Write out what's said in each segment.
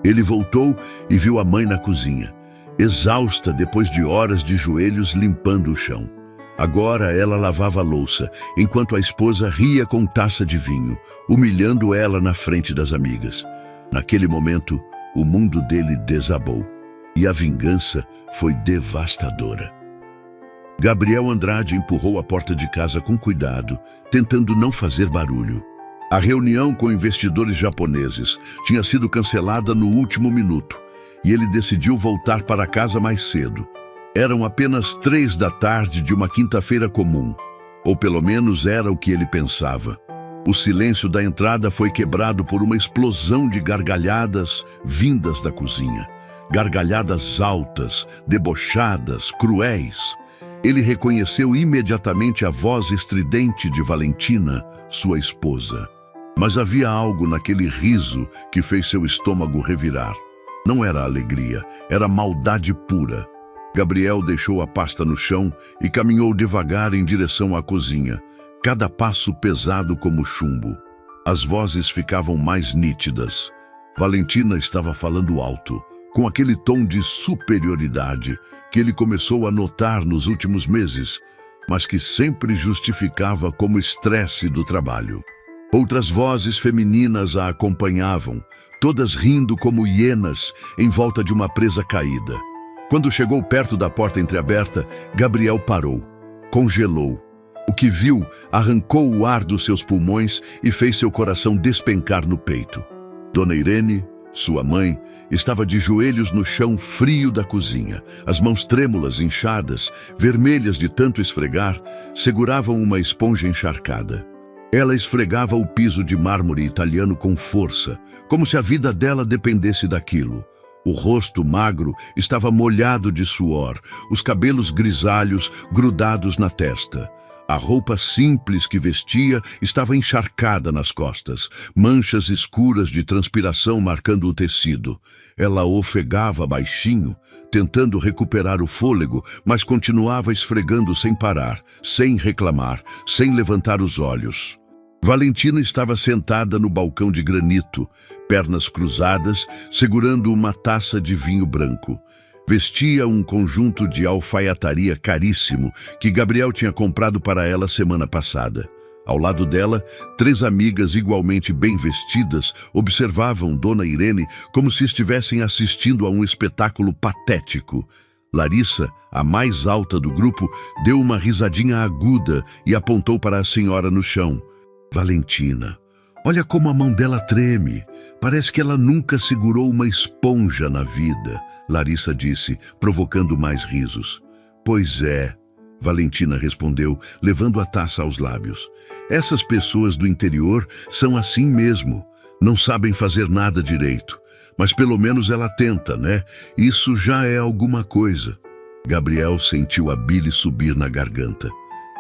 Ele voltou e viu a mãe na cozinha, exausta depois de horas de joelhos limpando o chão. Agora ela lavava a louça, enquanto a esposa ria com taça de vinho, humilhando ela na frente das amigas. Naquele momento, o mundo dele desabou, e a vingança foi devastadora. Gabriel Andrade empurrou a porta de casa com cuidado, tentando não fazer barulho. A reunião com investidores japoneses tinha sido cancelada no último minuto, e ele decidiu voltar para casa mais cedo. Eram apenas 3 da tarde de uma quinta-feira comum, ou pelo menos era o que ele pensava. O silêncio da entrada foi quebrado por uma explosão de gargalhadas vindas da cozinha. Gargalhadas altas, debochadas, cruéis. Ele reconheceu imediatamente a voz estridente de Valentina, sua esposa. Mas havia algo naquele riso que fez seu estômago revirar. Não era alegria, era maldade pura. Gabriel deixou a pasta no chão e caminhou devagar em direção à cozinha, cada passo pesado como chumbo. As vozes ficavam mais nítidas. Valentina estava falando alto, com aquele tom de superioridade que ele começou a notar nos últimos meses, mas que sempre justificava como estresse do trabalho. Outras vozes femininas a acompanhavam, todas rindo como hienas em volta de uma presa caída. Quando chegou perto da porta entreaberta, Gabriel parou, congelou. O que viu arrancou o ar dos seus pulmões e fez seu coração despencar no peito. Dona Irene, sua mãe, estava de joelhos no chão frio da cozinha. As mãos trêmulas, inchadas, vermelhas de tanto esfregar, seguravam uma esponja encharcada. Ela esfregava o piso de mármore italiano com força, como se a vida dela dependesse daquilo. O rosto magro estava molhado de suor, os cabelos grisalhos grudados na testa. A roupa simples que vestia estava encharcada nas costas, manchas escuras de transpiração marcando o tecido. Ela ofegava baixinho, tentando recuperar o fôlego, mas continuava esfregando sem parar, sem reclamar, sem levantar os olhos. Valentina estava sentada no balcão de granito, pernas cruzadas, segurando uma taça de vinho branco. Vestia um conjunto de alfaiataria caríssimo que Gabriel tinha comprado para ela semana passada. Ao lado dela, 3 amigas igualmente bem vestidas observavam Dona Irene como se estivessem assistindo a um espetáculo patético. Larissa, a mais alta do grupo, deu uma risadinha aguda e apontou para a senhora no chão. Valentina, olha como a mão dela treme. Parece que ela nunca segurou uma esponja na vida, Larissa disse, provocando mais risos. Pois é, Valentina respondeu, levando a taça aos lábios. Essas pessoas do interior são assim mesmo, não sabem fazer nada direito. Mas pelo menos ela tenta, né? Isso já é alguma coisa. Gabriel sentiu a bile subir na garganta.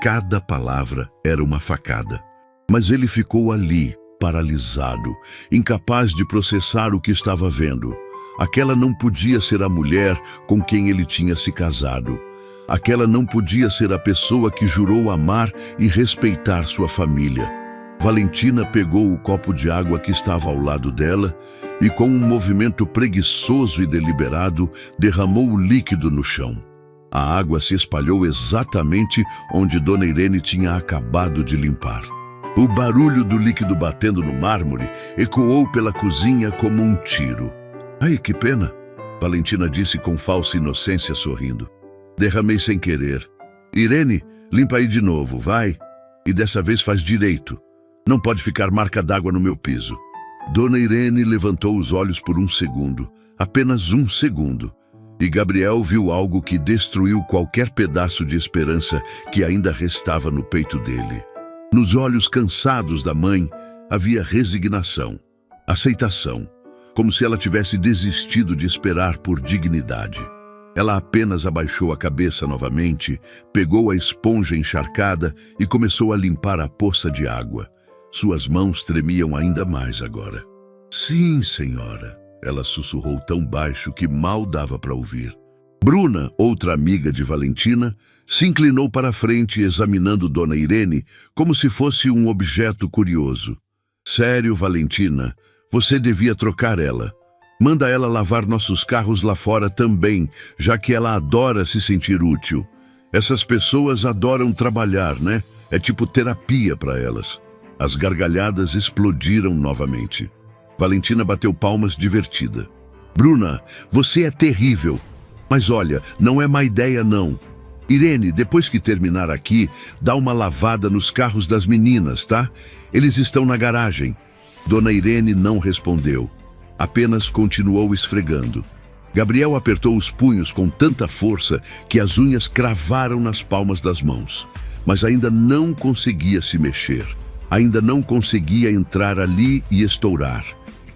Cada palavra era uma facada. Mas ele ficou ali, paralisado, incapaz de processar o que estava vendo. Aquela não podia ser a mulher com quem ele tinha se casado. Aquela não podia ser a pessoa que jurou amar e respeitar sua família. Valentina pegou o copo de água que estava ao lado dela e, com um movimento preguiçoso e deliberado, derramou o líquido no chão. A água se espalhou exatamente onde Dona Irene tinha acabado de limpar. O barulho do líquido batendo no mármore ecoou pela cozinha como um tiro. Ai, que pena, Valentina disse com falsa inocência, sorrindo. Derramei sem querer. Irene, limpa aí de novo, vai. E dessa vez faz direito. Não pode ficar marca d'água no meu piso. Dona Irene levantou os olhos por um segundo, apenas um segundo. E Gabriel viu algo que destruiu qualquer pedaço de esperança que ainda restava no peito dele. Nos olhos cansados da mãe havia resignação, aceitação, como se ela tivesse desistido de esperar por dignidade. Ela apenas abaixou a cabeça novamente, pegou a esponja encharcada e começou a limpar a poça de água. Suas mãos tremiam ainda mais agora. Sim, senhora, ela sussurrou tão baixo que mal dava para ouvir. Bruna, outra amiga de Valentina, se inclinou para a frente examinando Dona Irene como se fosse um objeto curioso. Sério, Valentina, você devia trocar ela. Manda ela lavar nossos carros lá fora também, já que ela adora se sentir útil. Essas pessoas adoram trabalhar, né? É tipo terapia para elas. As gargalhadas explodiram novamente. Valentina bateu palmas divertida. Bruna, você é terrível. Mas olha, não é má ideia não. Irene, depois que terminar aqui, dá uma lavada nos carros das meninas, tá? Eles estão na garagem. Dona Irene não respondeu. Apenas continuou esfregando. Gabriel apertou os punhos com tanta força que as unhas cravaram nas palmas das mãos. Mas ainda não conseguia se mexer. Ainda não conseguia entrar ali e estourar.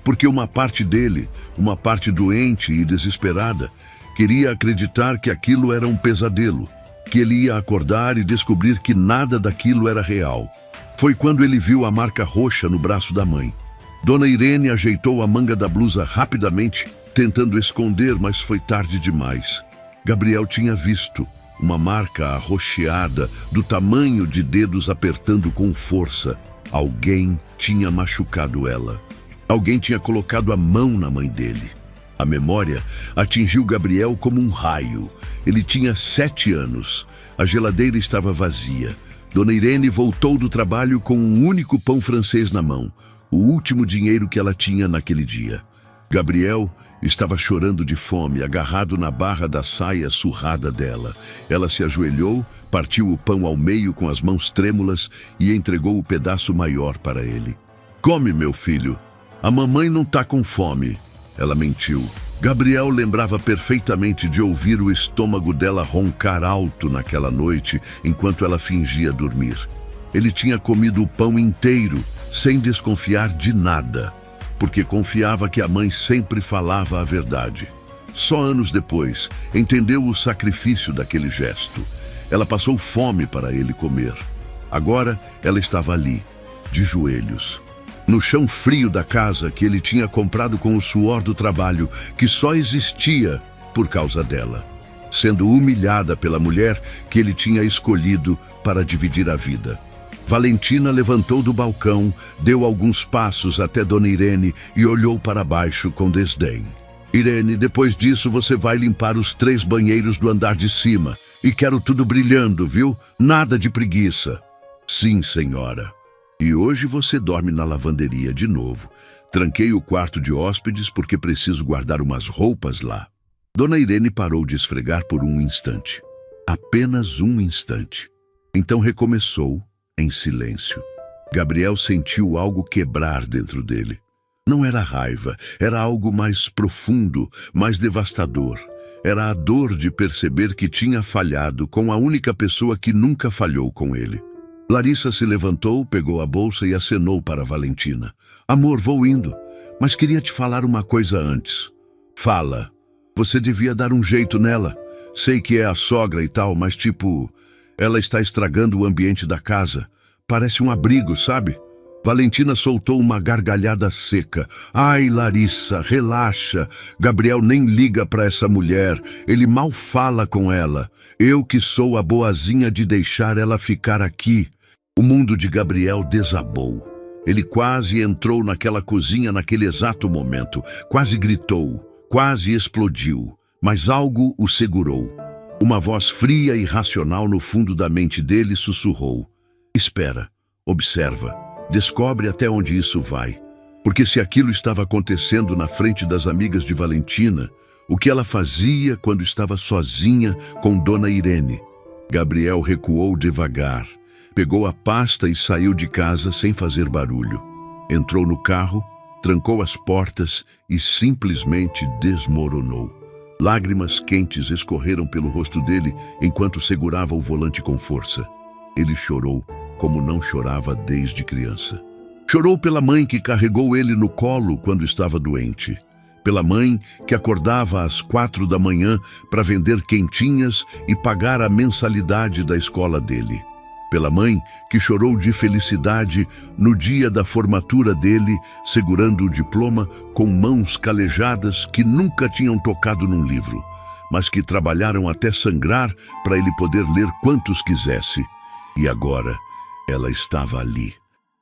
Porque uma parte dele, uma parte doente e desesperada, queria acreditar que aquilo era um pesadelo, que ele ia acordar e descobrir que nada daquilo era real. Foi quando ele viu a marca roxa no braço da mãe. Dona Irene ajeitou a manga da blusa rapidamente, tentando esconder, mas foi tarde demais. Gabriel tinha visto uma marca arroxeada do tamanho de dedos apertando com força. Alguém tinha machucado ela. Alguém tinha colocado a mão na mãe dele. A memória atingiu Gabriel como um raio. Ele tinha 7 anos. A geladeira estava vazia. Dona Irene voltou do trabalho com um único pão francês na mão, o último dinheiro que ela tinha naquele dia. Gabriel estava chorando de fome, agarrado na barra da saia surrada dela. Ela se ajoelhou, partiu o pão ao meio com as mãos trêmulas e entregou o pedaço maior para ele. Come, meu filho. A mamãe não tá com fome. Ela mentiu. Gabriel lembrava perfeitamente de ouvir o estômago dela roncar alto naquela noite enquanto ela fingia dormir. Ele tinha comido o pão inteiro, sem desconfiar de nada, porque confiava que a mãe sempre falava a verdade. Só anos depois, entendeu o sacrifício daquele gesto. Ela passou fome para ele comer. Agora, ela estava ali, de joelhos, no chão frio da casa que ele tinha comprado com o suor do trabalho, que só existia por causa dela, sendo humilhada pela mulher que ele tinha escolhido para dividir a vida. Valentina levantou do balcão, deu alguns passos até Dona Irene e olhou para baixo com desdém. Irene, depois disso você vai limpar os 3 banheiros do andar de cima. E quero tudo brilhando, viu? Nada de preguiça. Sim, senhora. E hoje você dorme na lavanderia de novo. Tranquei o quarto de hóspedes porque preciso guardar umas roupas lá. Dona Irene parou de esfregar por um instante. Apenas um instante. Então recomeçou, em silêncio. Gabriel sentiu algo quebrar dentro dele. Não era raiva, era algo mais profundo, mais devastador. Era a dor de perceber que tinha falhado com a única pessoa que nunca falhou com ele. Larissa se levantou, pegou a bolsa e acenou para Valentina. Amor, vou indo, mas queria te falar uma coisa antes. Fala. Você devia dar um jeito nela. Sei que é a sogra e tal, mas tipo, ela está estragando o ambiente da casa. Parece um abrigo, sabe? Valentina soltou uma gargalhada seca. Ai, Larissa, relaxa. Gabriel nem liga para essa mulher. Ele mal fala com ela. Eu que sou a boazinha de deixar ela ficar aqui. O mundo de Gabriel desabou. Ele quase entrou naquela cozinha naquele exato momento. Quase gritou. Quase explodiu. Mas algo o segurou. Uma voz fria e racional no fundo da mente dele sussurrou. Espera. Observa. Descobre até onde isso vai. Porque se aquilo estava acontecendo na frente das amigas de Valentina, o que ela fazia quando estava sozinha com Dona Irene? Gabriel recuou devagar, pegou a pasta e saiu de casa sem fazer barulho. Entrou no carro, trancou as portas e simplesmente desmoronou. Lágrimas quentes escorreram pelo rosto dele enquanto segurava o volante com força. Ele chorou como não chorava desde criança. Chorou pela mãe que carregou ele no colo quando estava doente. Pela mãe que acordava às 4 da manhã para vender quentinhas e pagar a mensalidade da escola dele. Pela mãe que chorou de felicidade no dia da formatura dele, segurando o diploma com mãos calejadas que nunca tinham tocado num livro, mas que trabalharam até sangrar para ele poder ler quantos quisesse. E agora, ela estava ali,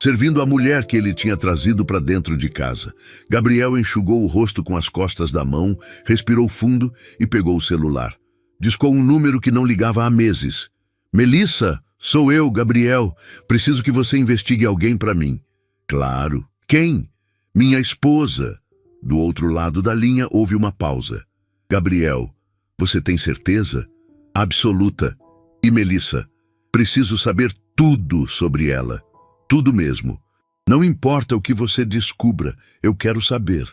servindo a mulher que ele tinha trazido para dentro de casa. Gabriel enxugou o rosto com as costas da mão, respirou fundo e pegou o celular. Discou um número que não ligava há meses. Melissa, sou eu, Gabriel. Preciso que você investigue alguém para mim. Claro. Quem? Minha esposa. Do outro lado da linha houve uma pausa. Gabriel, você tem certeza? Absoluta. E Melissa, preciso saber tudo sobre ela. Tudo mesmo. Não importa o que você descubra, eu quero saber.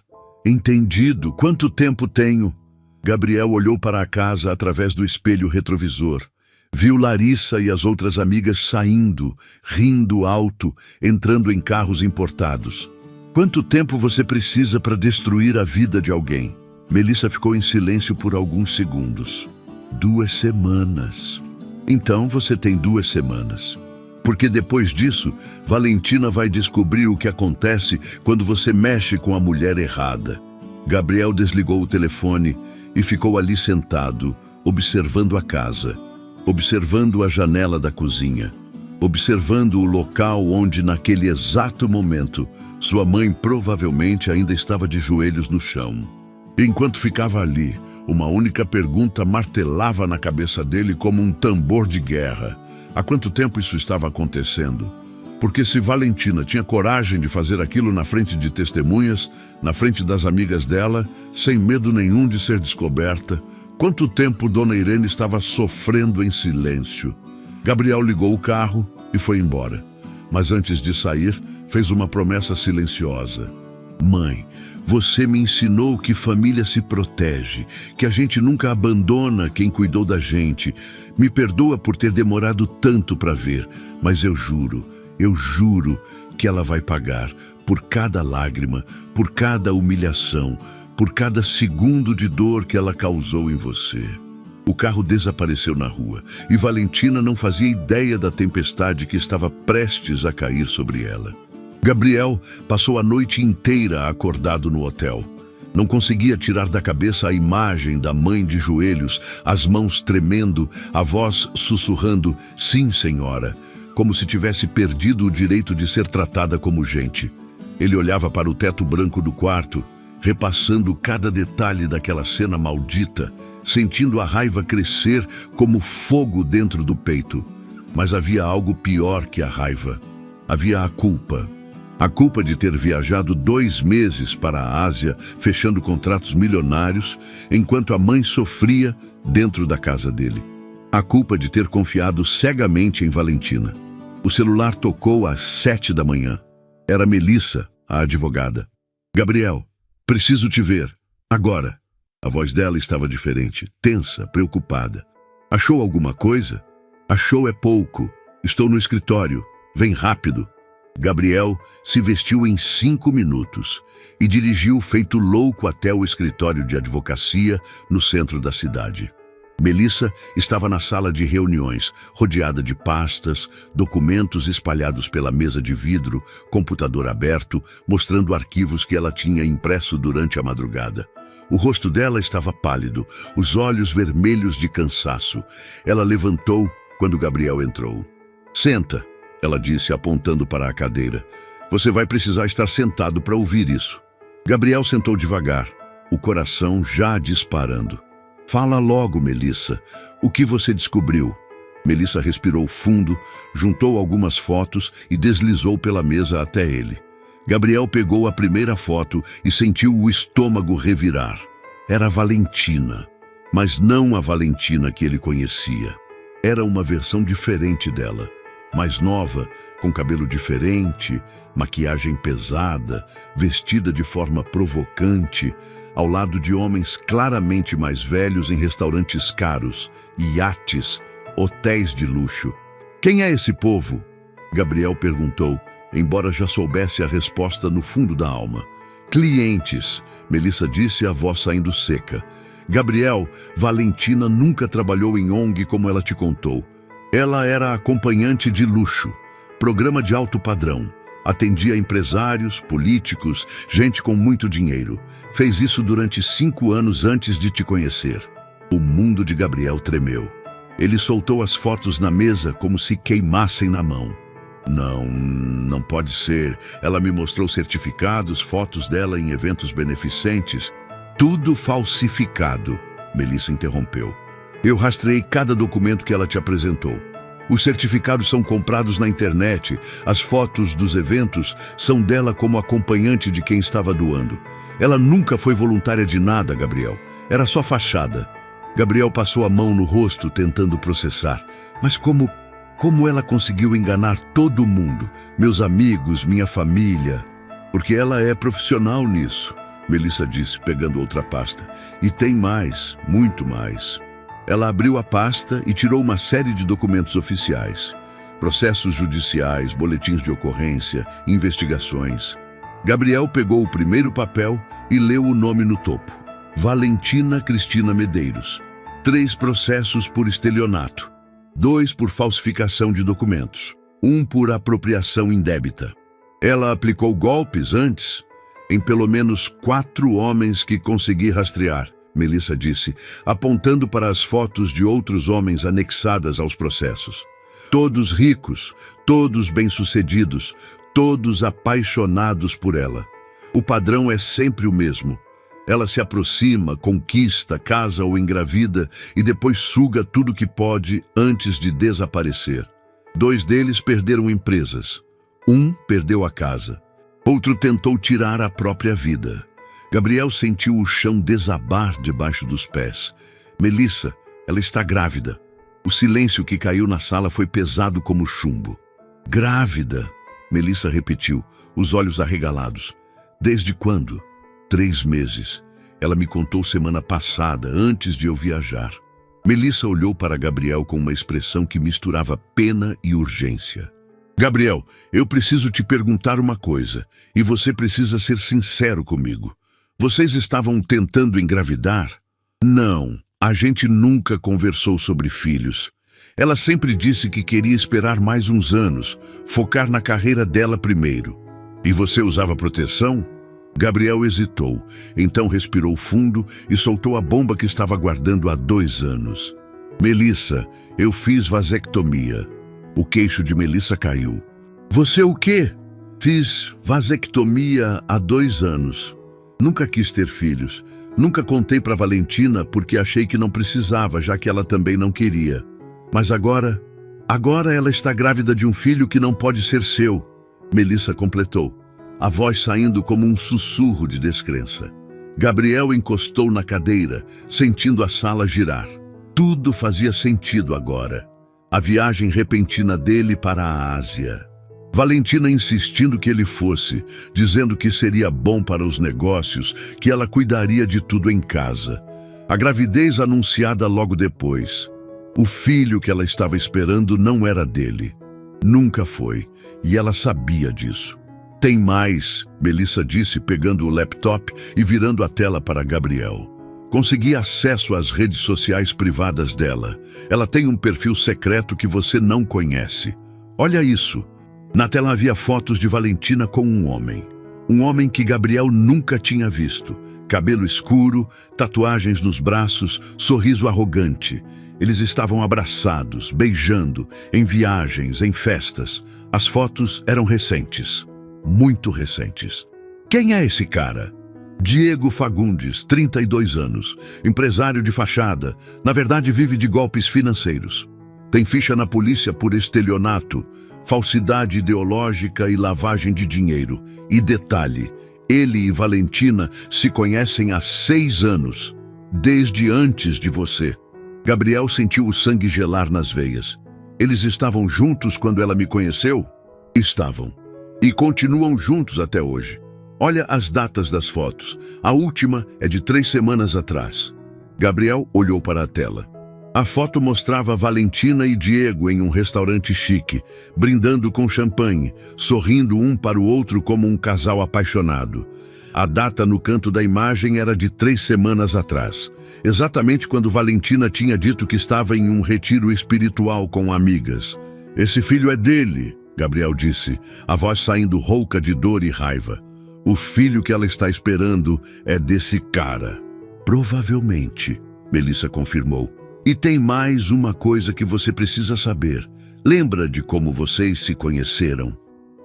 Entendido. Quanto tempo tenho? Gabriel olhou para a casa através do espelho retrovisor. Viu Larissa e as outras amigas saindo, rindo alto, entrando em carros importados. Quanto tempo você precisa para destruir a vida de alguém? Melissa ficou em silêncio por alguns segundos. 2 semanas. Então você tem 2 semanas. Porque depois disso, Valentina vai descobrir o que acontece quando você mexe com a mulher errada. Gabriel desligou o telefone e ficou ali sentado, observando a casa, observando a janela da cozinha, observando o local onde, naquele exato momento, sua mãe provavelmente ainda estava de joelhos no chão. Enquanto ficava ali, uma única pergunta martelava na cabeça dele como um tambor de guerra. Há quanto tempo isso estava acontecendo? Porque se Valentina tinha coragem de fazer aquilo na frente de testemunhas, na frente das amigas dela, sem medo nenhum de ser descoberta, quanto tempo Dona Irene estava sofrendo em silêncio? Gabriel ligou o carro e foi embora. Mas antes de sair, fez uma promessa silenciosa. Mãe, você me ensinou que família se protege, que a gente nunca abandona quem cuidou da gente. Me perdoa por ter demorado tanto para ver, mas eu juro que ela vai pagar por cada lágrima, por cada humilhação, por cada segundo de dor que ela causou em você. O carro desapareceu na rua e Valentina não fazia ideia da tempestade que estava prestes a cair sobre ela. Gabriel passou a noite inteira acordado no hotel. Não conseguia tirar da cabeça a imagem da mãe de joelhos, as mãos tremendo, a voz sussurrando, sim, senhora, como se tivesse perdido o direito de ser tratada como gente. Ele olhava para o teto branco do quarto, repassando cada detalhe daquela cena maldita, sentindo a raiva crescer como fogo dentro do peito. Mas havia algo pior que a raiva. Havia a culpa. A culpa de ter viajado 2 meses para a Ásia, fechando contratos milionários, enquanto a mãe sofria dentro da casa dele. A culpa de ter confiado cegamente em Valentina. O celular tocou às 7 da manhã. Era Melissa, a advogada. Gabriel, preciso te ver. Agora. A voz dela estava diferente, tensa, preocupada. Achou alguma coisa? Achou é pouco. Estou no escritório. Vem rápido. Gabriel se vestiu em 5 minutos e dirigiu feito louco até o escritório de advocacia no centro da cidade. Melissa estava na sala de reuniões, rodeada de pastas, documentos espalhados pela mesa de vidro, computador aberto, mostrando arquivos que ela tinha impresso durante a madrugada. O rosto dela estava pálido, os olhos vermelhos de cansaço. Ela levantou quando Gabriel entrou. Senta, ela disse, apontando para a cadeira. Você vai precisar estar sentado para ouvir isso. Gabriel sentou devagar, o coração já disparando. Fala logo, Melissa. O que você descobriu? Melissa respirou fundo, juntou algumas fotos e deslizou pela mesa até ele. Gabriel pegou a primeira foto e sentiu o estômago revirar. Era a Valentina, mas não a Valentina que ele conhecia. Era uma versão diferente dela. Mais nova, com cabelo diferente, maquiagem pesada, vestida de forma provocante, ao lado de homens claramente mais velhos em restaurantes caros, iates, hotéis de luxo. Quem é esse povo? Gabriel perguntou, embora já soubesse a resposta no fundo da alma. Clientes, Melissa disse, a voz saindo seca. Gabriel, Valentina nunca trabalhou em ONG como ela te contou. Ela era acompanhante de luxo, programa de alto padrão. Atendia empresários, políticos, gente com muito dinheiro. Fez isso durante 5 anos antes de te conhecer. O mundo de Gabriel tremeu. Ele soltou as fotos na mesa como se queimassem na mão. Não, não pode ser. Ela me mostrou certificados, fotos dela em eventos beneficentes. Tudo falsificado, Melissa interrompeu. Eu rastreei cada documento que ela te apresentou. Os certificados são comprados na internet. As fotos dos eventos são dela como acompanhante de quem estava doando. Ela nunca foi voluntária de nada, Gabriel. Era só fachada. Gabriel passou a mão no rosto, tentando processar. Mas como ela conseguiu enganar todo mundo? Meus amigos, minha família. Porque ela é profissional nisso, Melissa disse, pegando outra pasta. E tem mais, muito mais. Ela abriu a pasta e tirou uma série de documentos oficiais. Processos judiciais, boletins de ocorrência, investigações. Gabriel pegou o primeiro papel e leu o nome no topo. Valentina Cristina Medeiros. 3 processos por estelionato. 2 por falsificação de documentos. 1 por apropriação indébita. Ela aplicou golpes antes em pelo menos 4 homens que consegui rastrear, Melissa disse, apontando para as fotos de outros homens anexadas aos processos. Todos ricos, todos bem-sucedidos, todos apaixonados por ela. O padrão é sempre o mesmo. Ela se aproxima, conquista, casa ou engravida e depois suga tudo que pode antes de desaparecer. 2 deles perderam empresas. 1 perdeu a casa. Outro tentou tirar a própria vida. Gabriel sentiu o chão desabar debaixo dos pés. Melissa, ela está grávida. O silêncio que caiu na sala foi pesado como chumbo. Grávida, Melissa repetiu, os olhos arregalados. Desde quando? 3 meses. Ela me contou semana passada, antes de eu viajar. Melissa olhou para Gabriel com uma expressão que misturava pena e urgência. Gabriel, eu preciso te perguntar uma coisa, e você precisa ser sincero comigo. Vocês estavam tentando engravidar? Não, a gente nunca conversou sobre filhos. Ela sempre disse que queria esperar mais uns anos, focar na carreira dela primeiro. E você usava proteção? Gabriel hesitou, então respirou fundo e soltou a bomba que estava guardando há 2 anos. Melissa, eu fiz vasectomia. O queixo de Melissa caiu. Você o quê? Fiz vasectomia há 2 anos. Nunca quis ter filhos. Nunca contei para Valentina porque achei que não precisava, já que ela também não queria. Mas agora ela está grávida de um filho que não pode ser seu, Melissa completou, a voz saindo como um sussurro de descrença. Gabriel encostou na cadeira, sentindo a sala girar. Tudo fazia sentido agora. A viagem repentina dele para a Ásia. Valentina insistindo que ele fosse, dizendo que seria bom para os negócios, que ela cuidaria de tudo em casa. A gravidez anunciada logo depois. O filho que ela estava esperando não era dele. Nunca foi, e ela sabia disso. Tem mais, Melissa disse, pegando o laptop e virando a tela para Gabriel. Consegui acesso às redes sociais privadas dela. Ela tem um perfil secreto que você não conhece. Olha isso. Na tela havia fotos de Valentina com um homem. Um homem que Gabriel nunca tinha visto. Cabelo escuro, tatuagens nos braços, sorriso arrogante. Eles estavam abraçados, beijando, em viagens, em festas. As fotos eram recentes. Muito recentes. Quem é esse cara? Diego Fagundes, 32 anos, empresário de fachada, na verdade vive de golpes financeiros. Tem ficha na polícia por estelionato, falsidade ideológica e lavagem de dinheiro. E detalhe, ele e Valentina se conhecem há 6 anos, desde antes de você. Gabriel sentiu o sangue gelar nas veias. Eles estavam juntos quando ela me conheceu? Estavam. E continuam juntos até hoje. Olha as datas das fotos. A última é de 3 semanas atrás. Gabriel olhou para a tela. A foto mostrava Valentina e Diego em um restaurante chique, brindando com champanhe, sorrindo um para o outro como um casal apaixonado. A data no canto da imagem era de 3 semanas atrás, exatamente quando Valentina tinha dito que estava em um retiro espiritual com amigas. Esse filho é dele, Gabriel disse, a voz saindo rouca de dor e raiva. O filho que ela está esperando é desse cara. Provavelmente, Melissa confirmou. E tem mais uma coisa que você precisa saber. Lembra de como vocês se conheceram?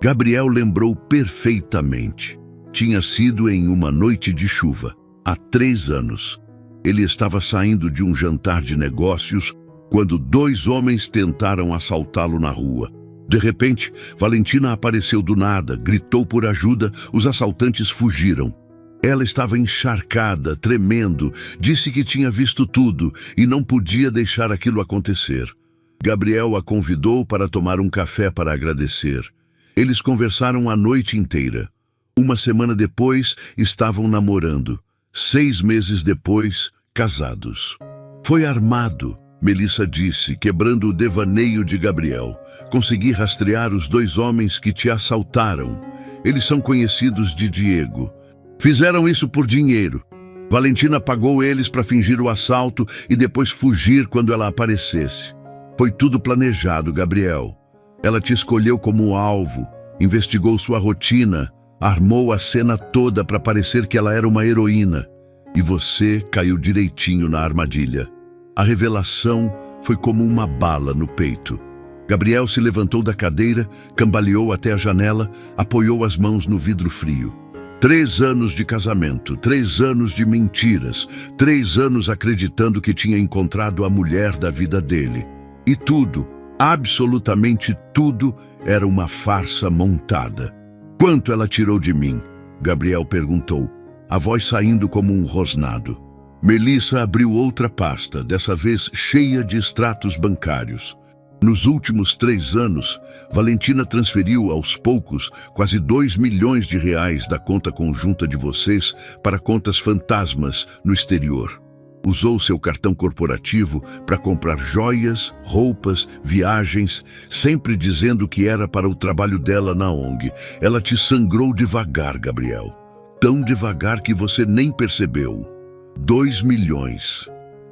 Gabriel lembrou perfeitamente. Tinha sido em uma noite de chuva, há 3 anos. Ele estava saindo de um jantar de negócios quando 2 homens tentaram assaltá-lo na rua. De repente, Valentina apareceu do nada, gritou por ajuda, os assaltantes fugiram. Ela estava encharcada, tremendo, disse que tinha visto tudo e não podia deixar aquilo acontecer. Gabriel a convidou para tomar um café para agradecer. Eles conversaram a noite inteira. 1 semana depois, estavam namorando. 6 meses depois, casados. Foi armado, Melissa disse, quebrando o devaneio de Gabriel. Consegui rastrear os 2 homens que te assaltaram. Eles são conhecidos de Diego. Fizeram isso por dinheiro. Valentina pagou eles para fingir o assalto e depois fugir quando ela aparecesse. Foi tudo planejado, Gabriel. Ela te escolheu como alvo, investigou sua rotina, armou a cena toda para parecer que ela era uma heroína. E você caiu direitinho na armadilha. A revelação foi como uma bala no peito. Gabriel se levantou da cadeira, cambaleou até a janela, apoiou as mãos no vidro frio. 3 anos de casamento, 3 anos de mentiras, 3 anos acreditando que tinha encontrado a mulher da vida dele. E tudo, absolutamente tudo, era uma farsa montada. Quanto ela tirou de mim? Gabriel perguntou, a voz saindo como um rosnado. Melissa abriu outra pasta, dessa vez cheia de extratos bancários. Nos últimos 3 anos, Valentina transferiu aos poucos quase 2 milhões de reais da conta conjunta de vocês para contas fantasmas no exterior. Usou seu cartão corporativo para comprar joias, roupas, viagens, sempre dizendo que era para o trabalho dela na ONG. Ela te sangrou devagar, Gabriel. Tão devagar que você nem percebeu. 2 milhões.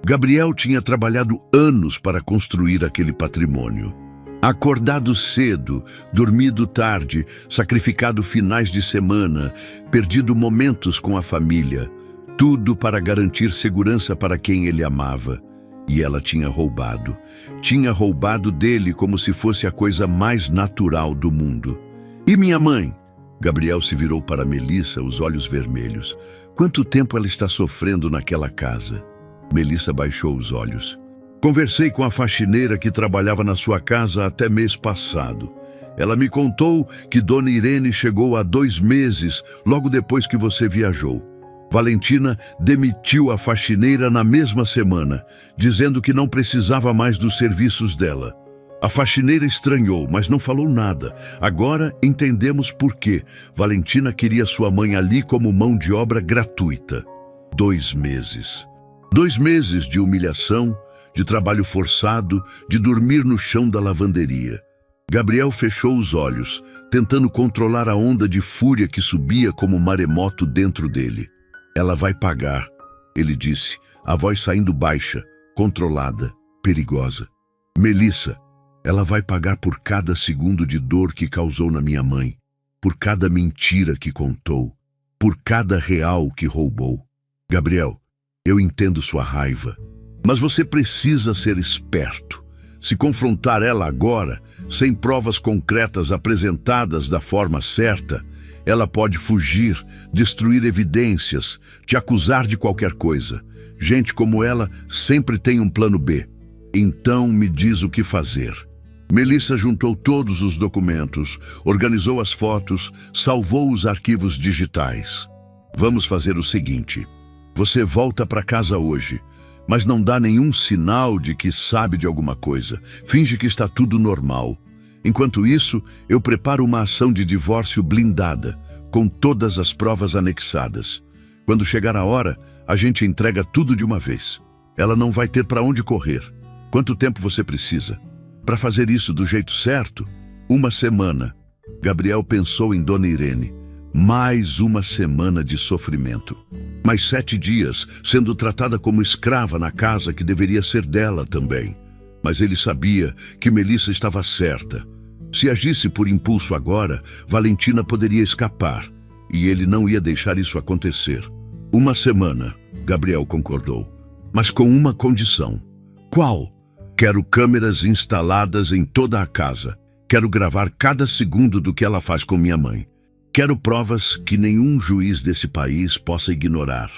Gabriel tinha trabalhado anos para construir aquele patrimônio. Acordado cedo, dormido tarde, sacrificado finais de semana, perdido momentos com a família. Tudo para garantir segurança para quem ele amava. E ela tinha roubado. Tinha roubado dele como se fosse a coisa mais natural do mundo. E minha mãe? Gabriel se virou para Melissa, os olhos vermelhos. Quanto tempo ela está sofrendo naquela casa? Melissa baixou os olhos. Conversei com a faxineira que trabalhava na sua casa até mês passado. Ela me contou que Dona Irene chegou há 2 meses, logo depois que você viajou. Valentina demitiu a faxineira na mesma semana, dizendo que não precisava mais dos serviços dela. A faxineira estranhou, mas não falou nada. Agora entendemos por quê. Valentina queria sua mãe ali como mão de obra gratuita. 2 meses. 2 meses de humilhação, de trabalho forçado, de dormir no chão da lavanderia. Gabriel fechou os olhos, tentando controlar a onda de fúria que subia como maremoto dentro dele. Ela vai pagar, ele disse, a voz saindo baixa, controlada, perigosa. Melissa, ela vai pagar por cada segundo de dor que causou na minha mãe, por cada mentira que contou, por cada real que roubou. Gabriel, eu entendo sua raiva, mas você precisa ser esperto. Se confrontar ela agora, sem provas concretas apresentadas da forma certa, ela pode fugir, destruir evidências, te acusar de qualquer coisa. Gente como ela sempre tem um plano B. Então me diz o que fazer. Melissa juntou todos os documentos, organizou as fotos, salvou os arquivos digitais. Vamos fazer o seguinte. Você volta para casa hoje, mas não dá nenhum sinal de que sabe de alguma coisa. Finge que está tudo normal. Enquanto isso, eu preparo uma ação de divórcio blindada, com todas as provas anexadas. Quando chegar a hora, a gente entrega tudo de uma vez. Ela não vai ter para onde correr. Quanto tempo você precisa? Para fazer isso do jeito certo? 1 semana. Gabriel pensou em Dona Irene. Mais 1 semana de sofrimento. Mais 7 dias, sendo tratada como escrava na casa que deveria ser dela também. Mas ele sabia que Melissa estava certa. Se agisse por impulso agora, Valentina poderia escapar, e ele não ia deixar isso acontecer. 1 semana, Gabriel concordou, mas com uma condição. Qual? Quero câmeras instaladas em toda a casa. Quero gravar cada segundo do que ela faz com minha mãe. Quero provas que nenhum juiz desse país possa ignorar.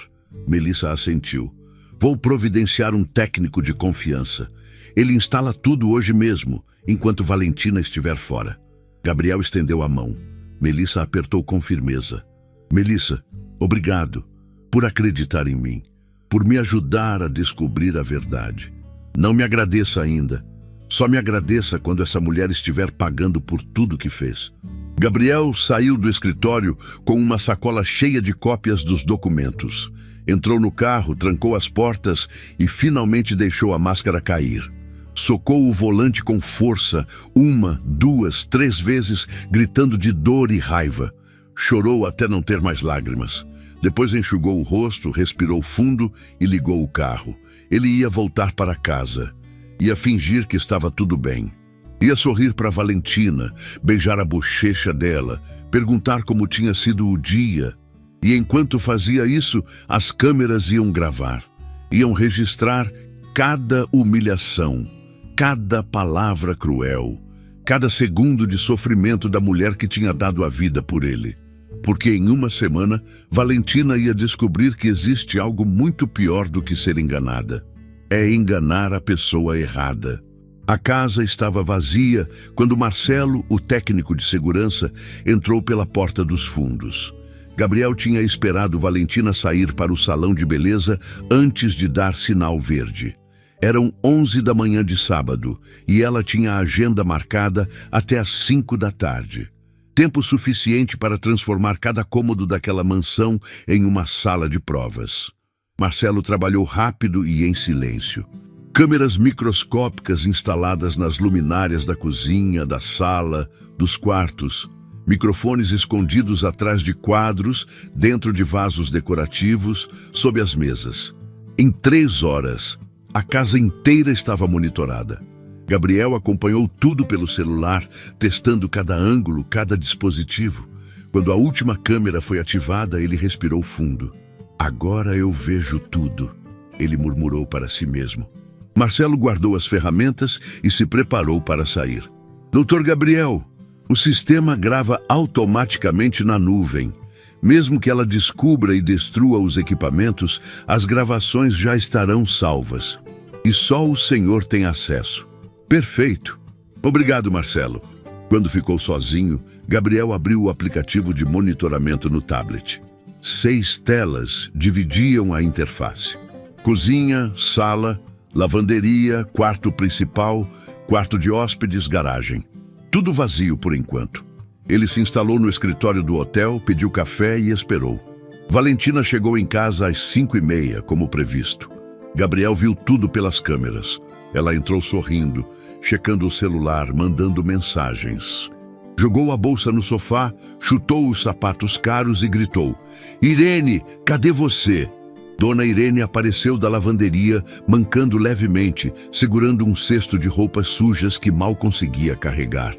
Melissa assentiu. Vou providenciar um técnico de confiança. Ele instala tudo hoje mesmo, enquanto Valentina estiver fora. Gabriel estendeu a mão. Melissa apertou com firmeza. Melissa, obrigado por acreditar em mim, por me ajudar a descobrir a verdade. Não me agradeça ainda. Só me agradeça quando essa mulher estiver pagando por tudo que fez. Gabriel saiu do escritório com uma sacola cheia de cópias dos documentos. Entrou no carro, trancou as portas e finalmente deixou a máscara cair. Socou o volante com força, 1, 2, 3 vezes, gritando de dor e raiva. Chorou até não ter mais lágrimas. Depois enxugou o rosto, respirou fundo e ligou o carro. Ele ia voltar para casa. Ia fingir que estava tudo bem. Ia sorrir para Valentina, beijar a bochecha dela, perguntar como tinha sido o dia. E enquanto fazia isso, as câmeras iam gravar. Iam registrar cada humilhação, cada palavra cruel, cada segundo de sofrimento da mulher que tinha dado a vida por ele. Porque em uma semana, Valentina ia descobrir que existe algo muito pior do que ser enganada. É enganar a pessoa errada. A casa estava vazia quando Marcelo, o técnico de segurança, entrou pela porta dos fundos. Gabriel tinha esperado Valentina sair para o salão de beleza antes de dar sinal verde. Eram 11 da manhã de sábado e ela tinha a agenda marcada até às 5 da tarde. Tempo suficiente para transformar cada cômodo daquela mansão em uma sala de provas. Marcelo trabalhou rápido e em silêncio. Câmeras microscópicas instaladas nas luminárias da cozinha, da sala, dos quartos. Microfones escondidos atrás de quadros, dentro de vasos decorativos, sob as mesas. Em 3 horas, a casa inteira estava monitorada. Gabriel acompanhou tudo pelo celular, testando cada ângulo, cada dispositivo. Quando a última câmera foi ativada, ele respirou fundo. Agora eu vejo tudo, ele murmurou para si mesmo. Marcelo guardou as ferramentas e se preparou para sair. Doutor Gabriel, o sistema grava automaticamente na nuvem. Mesmo que ela descubra e destrua os equipamentos, as gravações já estarão salvas. E só o senhor tem acesso. Perfeito. Obrigado, Marcelo. Quando ficou sozinho, Gabriel abriu o aplicativo de monitoramento no tablet. 6 telas dividiam a interface. Cozinha, sala, lavanderia, quarto principal, quarto de hóspedes, garagem. Tudo vazio por enquanto. Ele se instalou no escritório do hotel, pediu café e esperou. Valentina chegou em casa às 5h30, como previsto. Gabriel viu tudo pelas câmeras. Ela entrou sorrindo, checando o celular, mandando mensagens. Jogou a bolsa no sofá, chutou os sapatos caros e gritou: Irene, cadê você? Dona Irene apareceu da lavanderia, mancando levemente, segurando um cesto de roupas sujas que mal conseguia carregar.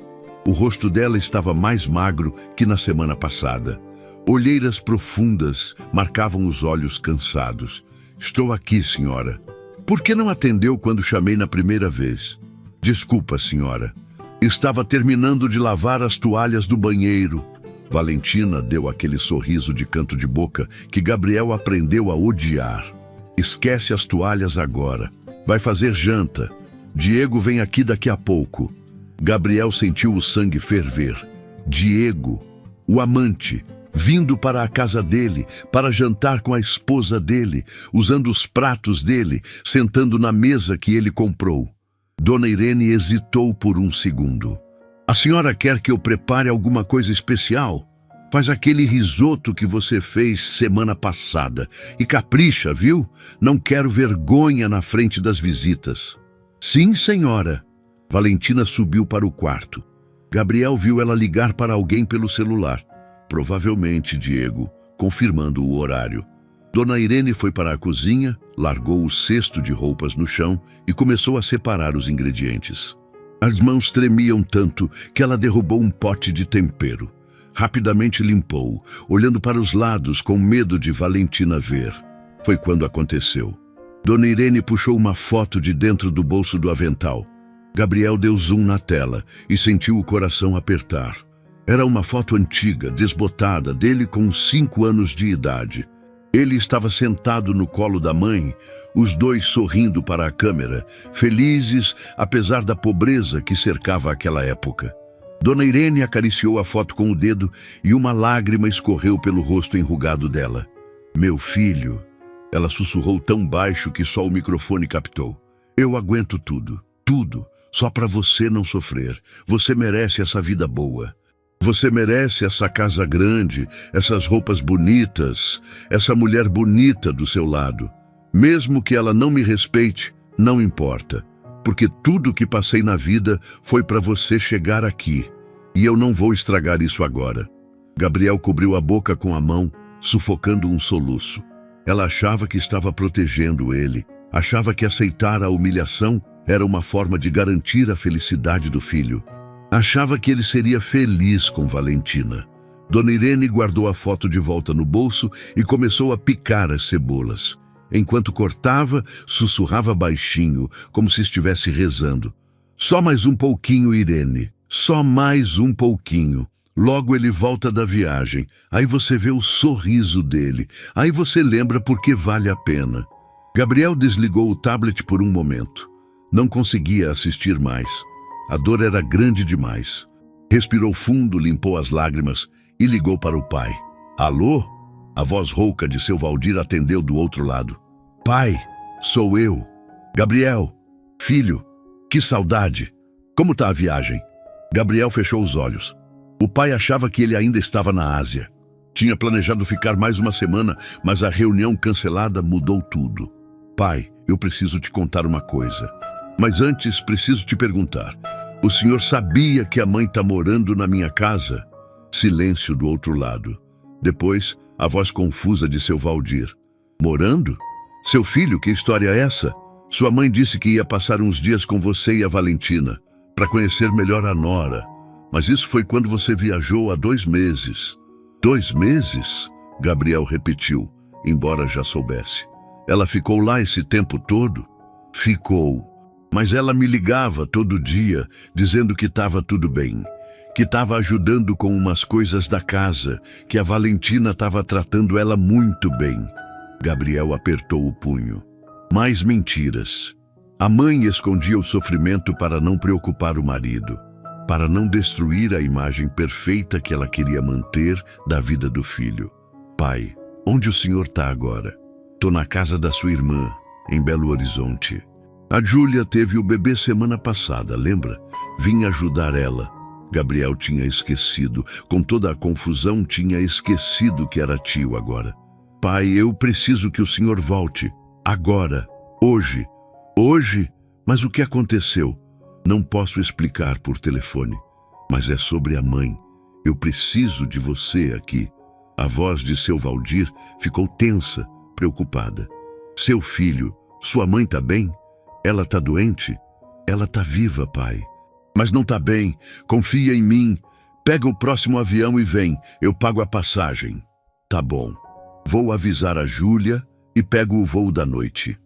O rosto dela estava mais magro que na semana passada. Olheiras profundas marcavam os olhos cansados. Estou aqui, senhora. Por que não atendeu quando chamei na primeira vez? Desculpa, senhora. Estava terminando de lavar as toalhas do banheiro. Valentina deu aquele sorriso de canto de boca que Gabriel aprendeu a odiar. Esquece as toalhas agora. Vai fazer janta. Diego vem aqui daqui a pouco. Gabriel sentiu o sangue ferver. Diego, o amante, vindo para a casa dele, para jantar com a esposa dele, usando os pratos dele, sentando na mesa que ele comprou. Dona Irene hesitou por um segundo. A senhora quer que eu prepare alguma coisa especial? Faz aquele risoto que você fez semana passada. E capricha, viu? Não quero vergonha na frente das visitas. Sim, senhora. Valentina subiu para o quarto. Gabriel viu ela ligar para alguém pelo celular. Provavelmente Diego, confirmando o horário. Dona Irene foi para a cozinha, largou o cesto de roupas no chão e começou a separar os ingredientes. As mãos tremiam tanto que ela derrubou um pote de tempero. Rapidamente limpou, olhando para os lados com medo de Valentina ver. Foi quando aconteceu. Dona Irene puxou uma foto de dentro do bolso do avental. Gabriel deu zoom na tela e sentiu o coração apertar. Era uma foto antiga, desbotada, dele com 5 anos de idade. Ele estava sentado no colo da mãe, os dois sorrindo para a câmera, felizes apesar da pobreza que cercava aquela época. Dona Irene acariciou a foto com o dedo e uma lágrima escorreu pelo rosto enrugado dela. "Meu filho", ela sussurrou tão baixo que só o microfone captou. "Eu aguento tudo, tudo, só para você não sofrer. Você merece essa vida boa. Você merece essa casa grande, essas roupas bonitas, essa mulher bonita do seu lado. Mesmo que ela não me respeite, não importa, porque tudo que passei na vida foi para você chegar aqui, e eu não vou estragar isso agora." Gabriel cobriu a boca com a mão, sufocando um soluço. Ela achava que estava protegendo ele, achava que aceitar a humilhação era uma forma de garantir a felicidade do filho. Achava que ele seria feliz com Valentina. Dona Irene guardou a foto de volta no bolso e começou a picar as cebolas. Enquanto cortava, sussurrava baixinho, como se estivesse rezando. "Só mais um pouquinho, Irene. Só mais um pouquinho. Logo ele volta da viagem. Aí você vê o sorriso dele. Aí você lembra porque vale a pena." Gabriel desligou o tablet por um momento. Não conseguia assistir mais. A dor era grande demais. Respirou fundo, limpou as lágrimas e ligou para o pai. "Alô?" A voz rouca de seu Valdir atendeu do outro lado. "Pai, sou eu. Gabriel, filho, que saudade. Como tá a viagem?" Gabriel fechou os olhos. O pai achava que ele ainda estava na Ásia. Tinha planejado ficar mais uma semana, mas a reunião cancelada mudou tudo. "Pai, eu preciso te contar uma coisa. Mas antes preciso te perguntar. O senhor sabia que a mãe está morando na minha casa?" Silêncio do outro lado. Depois, a voz confusa de seu Valdir. "Morando? Seu filho, que história é essa? Sua mãe disse que ia passar uns dias com você e a Valentina, para conhecer melhor a nora. Mas isso foi quando você viajou há 2 meses. 2 meses? Gabriel repetiu, embora já soubesse. Ela ficou lá esse tempo todo? Ficou. Mas ela me ligava todo dia, dizendo que estava tudo bem, que estava ajudando com umas coisas da casa, que a Valentina estava tratando ela muito bem. Gabriel apertou o punho. Mais mentiras. A mãe escondia o sofrimento para não preocupar o marido, para não destruir a imagem perfeita que ela queria manter da vida do filho. Pai, onde o senhor está agora? Tô na casa da sua irmã, em Belo Horizonte. A Júlia teve o bebê semana passada, lembra? Vim ajudar ela. Gabriel tinha esquecido, com toda a confusão tinha esquecido que era tio agora. Pai, eu preciso que o senhor volte. Agora. Hoje. Hoje? Mas o que aconteceu? Não posso explicar por telefone. Mas é sobre a mãe. Eu preciso de você aqui. A voz de seu Valdir ficou tensa, preocupada. Seu filho, sua mãe tá bem? Ela tá doente? Ela tá viva, pai. Mas não tá bem. Confia em mim. Pega o próximo avião e vem. Eu pago a passagem. Tá bom. Vou avisar a Júlia e pego o voo da noite.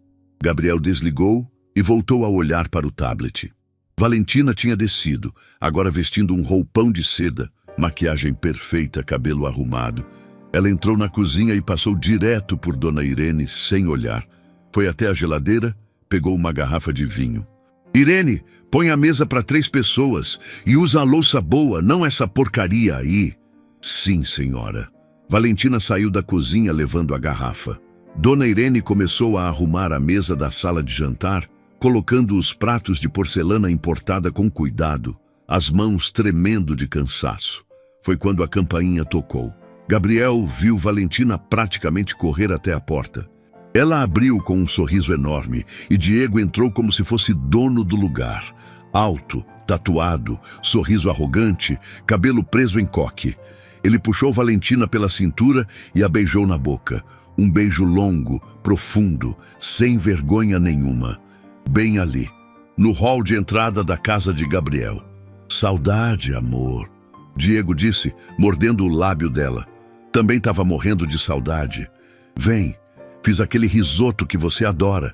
Gabriel desligou e voltou a olhar para o tablet. Valentina tinha descido, agora vestindo um roupão de seda, maquiagem perfeita, cabelo arrumado. Ela entrou na cozinha e passou direto por Dona Irene, sem olhar. Foi até a geladeira, pegou uma garrafa de vinho. Irene, põe a mesa para 3 pessoas e usa a louça boa, não essa porcaria aí. Sim, senhora. Valentina saiu da cozinha levando a garrafa. Dona Irene começou a arrumar a mesa da sala de jantar, colocando os pratos de porcelana importada com cuidado, as mãos tremendo de cansaço. Foi quando a campainha tocou. Gabriel viu Valentina praticamente correr até a porta. Ela abriu com um sorriso enorme e Diego entrou como se fosse dono do lugar. Alto, tatuado, sorriso arrogante, cabelo preso em coque. Ele puxou Valentina pela cintura e a beijou na boca. Um beijo longo, profundo, sem vergonha nenhuma. Bem ali, no hall de entrada da casa de Gabriel. Saudade, amor, Diego disse, mordendo o lábio dela. Também estava morrendo de saudade. Vem, fiz aquele risoto que você adora.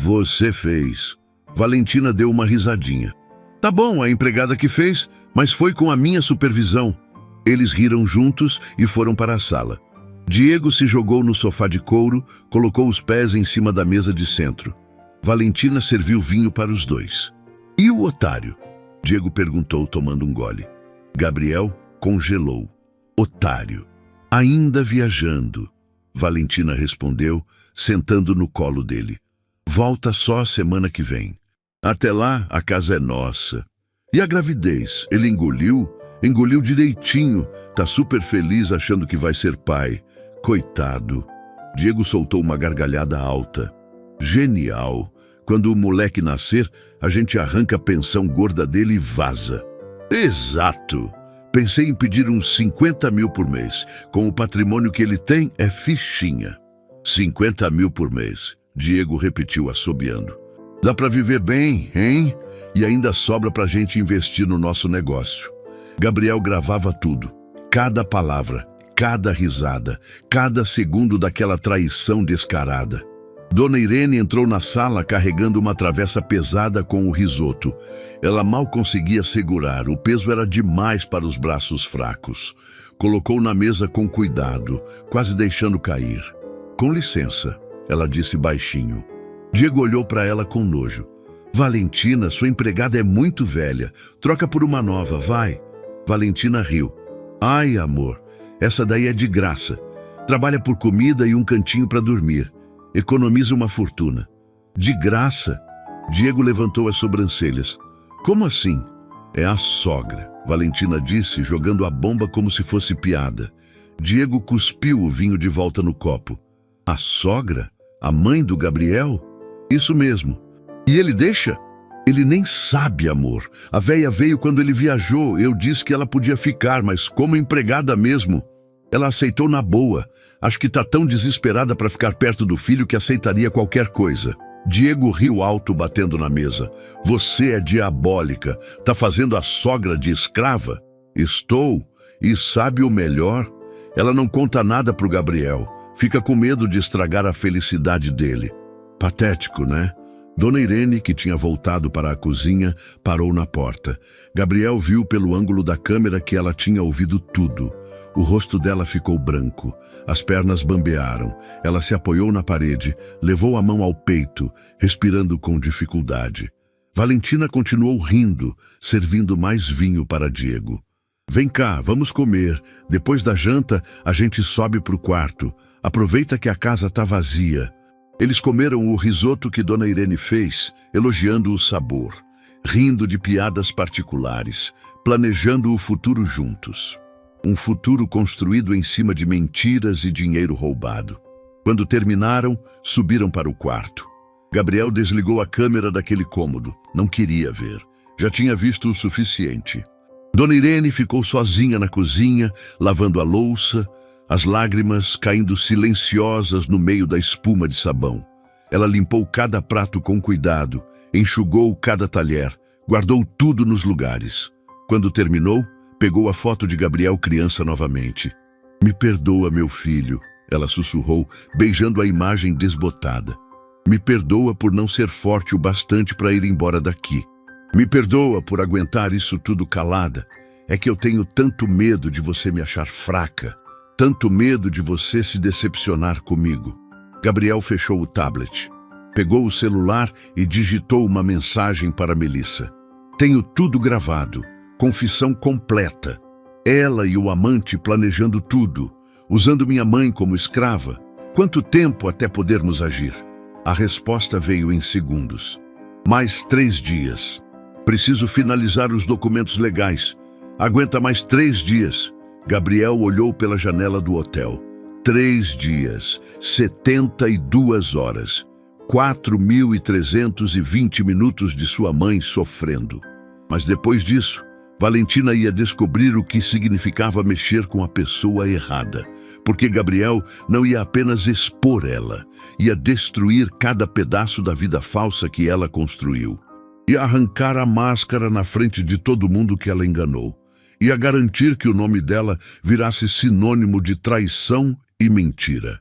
Você fez. Valentina deu uma risadinha. Tá bom, a empregada que fez, mas foi com a minha supervisão. Eles riram juntos e foram para a sala. Diego se jogou no sofá de couro, colocou os pés em cima da mesa de centro. Valentina serviu vinho para os dois. E o otário? Diego perguntou, tomando um gole. Gabriel congelou. Otário. Ainda viajando. Valentina respondeu, sentando no colo dele. Volta só a semana que vem. Até lá, a casa é nossa. E a gravidez? Ele engoliu? Engoliu direitinho. Tá super feliz achando que vai ser pai. Coitado. Diego soltou uma gargalhada alta. Genial. Quando o moleque nascer, a gente arranca a pensão gorda dele e vaza. Exato. Pensei em pedir uns 50 mil por mês. Com o patrimônio que ele tem, é fichinha. 50 mil por mês. Diego repetiu assobiando. Dá pra viver bem, hein? E ainda sobra pra gente investir no nosso negócio. Gabriel gravava tudo. Cada palavra, cada risada, cada segundo daquela traição descarada. Dona Irene entrou na sala carregando uma travessa pesada com o risoto. Ela mal conseguia segurar, o peso era demais para os braços fracos. Colocou na mesa com cuidado, quase deixando cair. Com licença, ela disse baixinho. Diego olhou para ela com nojo. Valentina, sua empregada é muito velha. Troca por uma nova, vai. Valentina riu. Ai, amor, essa daí é de graça. Trabalha por comida e um cantinho para dormir. Economiza uma fortuna. De graça? Diego levantou as sobrancelhas. Como assim? É a sogra, Valentina disse, jogando a bomba como se fosse piada. Diego cuspiu o vinho de volta no copo. A sogra? A mãe do Gabriel? Isso mesmo. E ele deixa? Ele nem sabe, amor. A véia veio quando ele viajou. Eu disse que ela podia ficar, mas como empregada mesmo. Ela aceitou na boa. Acho que tá tão desesperada para ficar perto do filho que aceitaria qualquer coisa. Diego riu alto, batendo na mesa. Você é diabólica. Tá fazendo a sogra de escrava? Estou. E sabe o melhor? Ela não conta nada pro Gabriel. Fica com medo de estragar a felicidade dele. Patético, né? Dona Irene, que tinha voltado para a cozinha, parou na porta. Gabriel viu pelo ângulo da câmera que ela tinha ouvido tudo. O rosto dela ficou branco. As pernas bambearam. Ela se apoiou na parede, levou a mão ao peito, respirando com dificuldade. Valentina continuou rindo, servindo mais vinho para Diego. Vem cá, vamos comer. Depois da janta, a gente sobe para o quarto. Aproveita que a casa está vazia. Eles comeram o risoto que Dona Irene fez, elogiando o sabor, rindo de piadas particulares, planejando o futuro juntos. Um futuro construído em cima de mentiras e dinheiro roubado. Quando terminaram, subiram para o quarto. Gabriel desligou a câmera daquele cômodo. Não queria ver. Já tinha visto o suficiente. Dona Irene ficou sozinha na cozinha, lavando a louça, as lágrimas caindo silenciosas no meio da espuma de sabão. Ela limpou cada prato com cuidado, enxugou cada talher, guardou tudo nos lugares. Quando terminou, pegou a foto de Gabriel criança novamente. Me perdoa, meu filho, ela sussurrou, beijando a imagem desbotada. Me perdoa por não ser forte o bastante para ir embora daqui. Me perdoa por aguentar isso tudo calada. É que eu tenho tanto medo de você me achar fraca. Tanto medo de você se decepcionar comigo. Gabriel fechou o tablet. Pegou o celular e digitou uma mensagem para Melissa. Tenho tudo gravado. Confissão completa. Ela e o amante planejando tudo. Usando minha mãe como escrava. Quanto tempo até podermos agir? A resposta veio em segundos. Mais 3 dias. Preciso finalizar os documentos legais. Aguenta mais 3 dias. Gabriel olhou pela janela do hotel. 3 dias, 72 horas, 4.320 minutos de sua mãe sofrendo. Mas depois disso, Valentina ia descobrir o que significava mexer com a pessoa errada. Porque Gabriel não ia apenas expor ela, ia destruir cada pedaço da vida falsa que ela construiu. Ia arrancar a máscara na frente de todo mundo que ela enganou. Ia garantir que o nome dela virasse sinônimo de traição e mentira.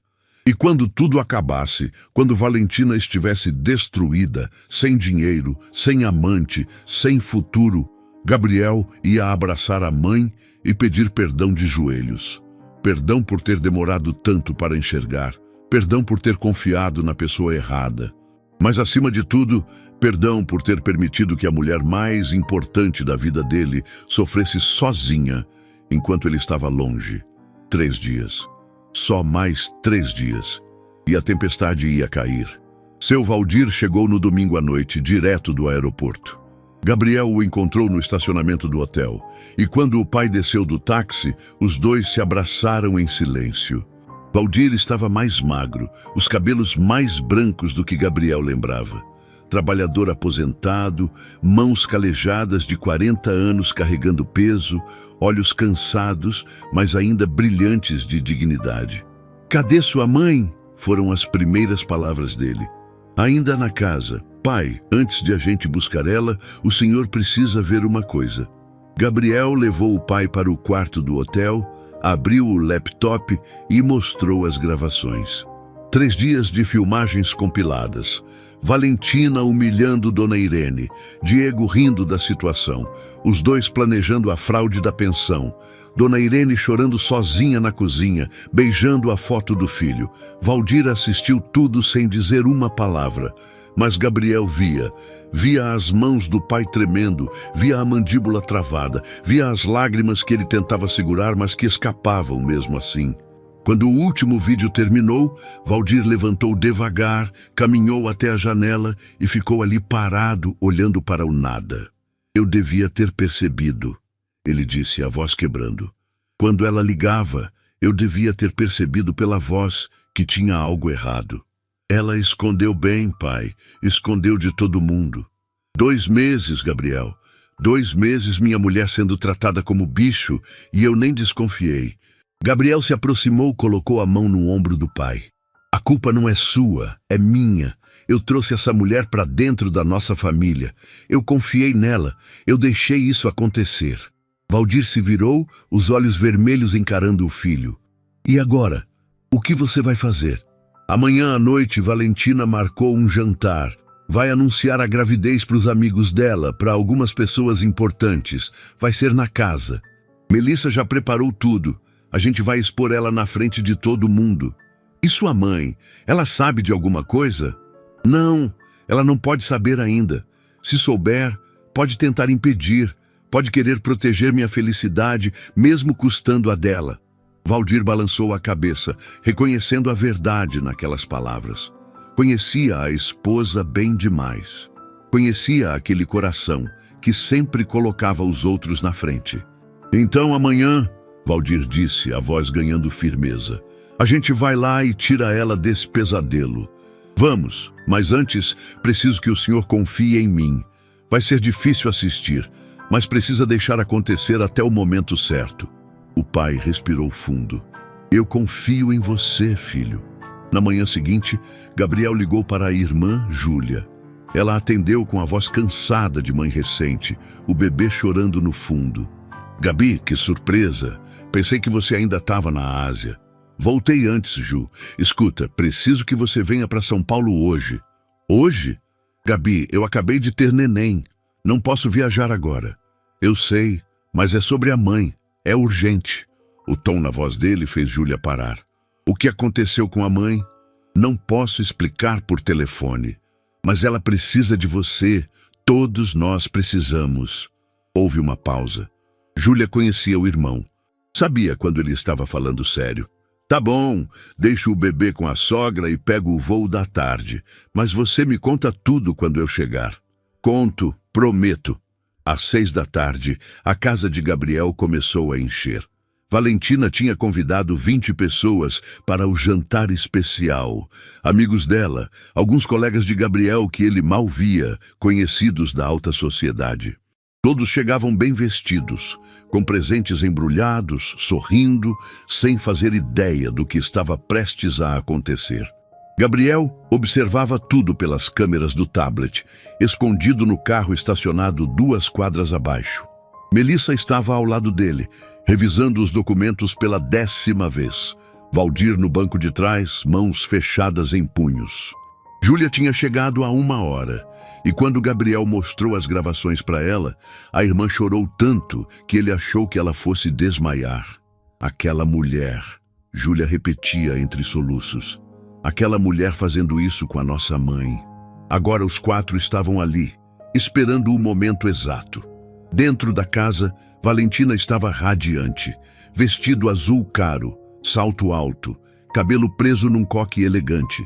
E quando tudo acabasse, quando Valentina estivesse destruída, sem dinheiro, sem amante, sem futuro, Gabriel ia abraçar a mãe e pedir perdão de joelhos. Perdão por ter demorado tanto para enxergar. Perdão por ter confiado na pessoa errada. Mas, acima de tudo, perdão por ter permitido que a mulher mais importante da vida dele sofresse sozinha enquanto ele estava longe. 3 dias. Só mais 3 dias. E a tempestade ia cair. Seu Valdir chegou no domingo à noite, direto do aeroporto. Gabriel o encontrou no estacionamento do hotel. E quando o pai desceu do táxi, os dois se abraçaram em silêncio. Valdir estava mais magro, os cabelos mais brancos do que Gabriel lembrava. Trabalhador aposentado, mãos calejadas de 40 anos carregando peso, olhos cansados, mas ainda brilhantes de dignidade. "Cadê sua mãe?" foram as primeiras palavras dele. "Ainda na casa. Pai, antes de a gente buscar ela, o senhor precisa ver uma coisa." Gabriel levou o pai para o quarto do hotel, abriu o laptop e mostrou as gravações. 3 dias de filmagens compiladas. Valentina humilhando Dona Irene, Diego rindo da situação, os dois planejando a fraude da pensão, Dona Irene chorando sozinha na cozinha, beijando a foto do filho. Valdir assistiu tudo sem dizer uma palavra. Mas Gabriel via as mãos do pai tremendo, via a mandíbula travada, via as lágrimas que ele tentava segurar, mas que escapavam mesmo assim. Quando o último vídeo terminou, Valdir levantou devagar, caminhou até a janela e ficou ali parado, olhando para o nada. "Eu devia ter percebido", ele disse, a voz quebrando. "Quando ela ligava, eu devia ter percebido pela voz que tinha algo errado. Ela escondeu bem, pai, escondeu de todo mundo. 2 meses, Gabriel. 2 meses minha mulher sendo tratada como bicho e eu nem desconfiei." Gabriel se aproximou, colocou a mão no ombro do pai. "A culpa não é sua, é minha. Eu trouxe essa mulher para dentro da nossa família. Eu confiei nela, eu deixei isso acontecer." Valdir se virou, os olhos vermelhos encarando o filho. "E agora? O que você vai fazer?" "Amanhã à noite, Valentina marcou um jantar. Vai anunciar a gravidez para os amigos dela, para algumas pessoas importantes. Vai ser na casa. Melissa já preparou tudo. A gente vai expor ela na frente de todo mundo." "E sua mãe? Ela sabe de alguma coisa?" "Não, ela não pode saber ainda. Se souber, pode tentar impedir, pode querer proteger minha felicidade, mesmo custando a dela." Valdir balançou a cabeça, reconhecendo a verdade naquelas palavras. Conhecia a esposa bem demais. Conhecia aquele coração que sempre colocava os outros na frente. "Então amanhã", Valdir disse, a voz ganhando firmeza, "a gente vai lá e tira ela desse pesadelo. Vamos, mas antes preciso que o senhor confie em mim. Vai ser difícil assistir, mas precisa deixar acontecer até o momento certo." O pai respirou fundo. "Eu confio em você, filho." Na manhã seguinte, Gabriel ligou para a irmã Júlia. Ela atendeu com a voz cansada de mãe recente, o bebê chorando no fundo. "Gabi, que surpresa! Pensei que você ainda estava na Ásia." "Voltei antes, Ju. Escuta, preciso que você venha para São Paulo hoje." "Hoje? Gabi, eu acabei de ter neném. Não posso viajar agora." "Eu sei, mas é sobre a mãe. É urgente." O tom na voz dele fez Júlia parar. "O que aconteceu com a mãe?" "Não posso explicar por telefone. Mas ela precisa de você. Todos nós precisamos." Houve uma pausa. Júlia conhecia o irmão. Sabia quando ele estava falando sério. "Tá bom, deixo o bebê com a sogra e pego o voo da tarde. Mas você me conta tudo quando eu chegar." "Conto, prometo." Às 6 da tarde, a casa de Gabriel começou a encher. Valentina tinha convidado 20 pessoas para o jantar especial. Amigos dela, alguns colegas de Gabriel que ele mal via, conhecidos da alta sociedade. Todos chegavam bem vestidos, com presentes embrulhados, sorrindo, sem fazer ideia do que estava prestes a acontecer. Gabriel observava tudo pelas câmeras do tablet, escondido no carro estacionado 2 quadras abaixo. Melissa estava ao lado dele, revisando os documentos pela 10ª vez. Valdir no banco de trás, mãos fechadas em punhos. Júlia tinha chegado há 1 hora, e quando Gabriel mostrou as gravações para ela, a irmã chorou tanto que ele achou que ela fosse desmaiar. Aquela mulher, Júlia repetia entre soluços. Aquela mulher fazendo isso com a nossa mãe. Agora os 4 estavam ali, esperando o momento exato. Dentro da casa, Valentina estava radiante, vestido azul claro, salto alto, cabelo preso num coque elegante.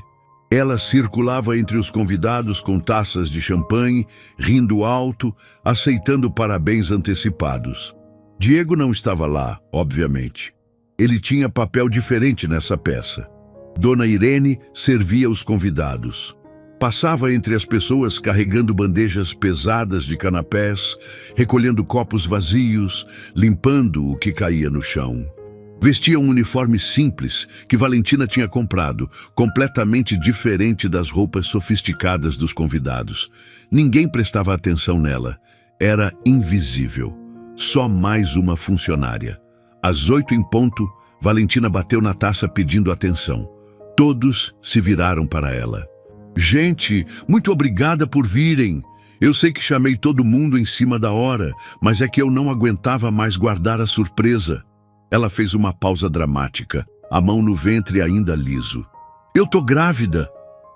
Ela circulava entre os convidados com taças de champanhe, rindo alto, aceitando parabéns antecipados. Diego não estava lá, obviamente. Ele tinha papel diferente nessa peça. Dona Irene servia os convidados. Passava entre as pessoas carregando bandejas pesadas de canapés, recolhendo copos vazios, limpando o que caía no chão. Vestia um uniforme simples que Valentina tinha comprado, completamente diferente das roupas sofisticadas dos convidados. Ninguém prestava atenção nela. Era invisível. Só mais uma funcionária. Às 8 em ponto, Valentina bateu na taça pedindo atenção. Todos se viraram para ela. Gente, muito obrigada por virem. Eu sei que chamei todo mundo em cima da hora, mas é que eu não aguentava mais guardar a surpresa. Ela fez uma pausa dramática, a mão no ventre ainda liso. Eu tô grávida!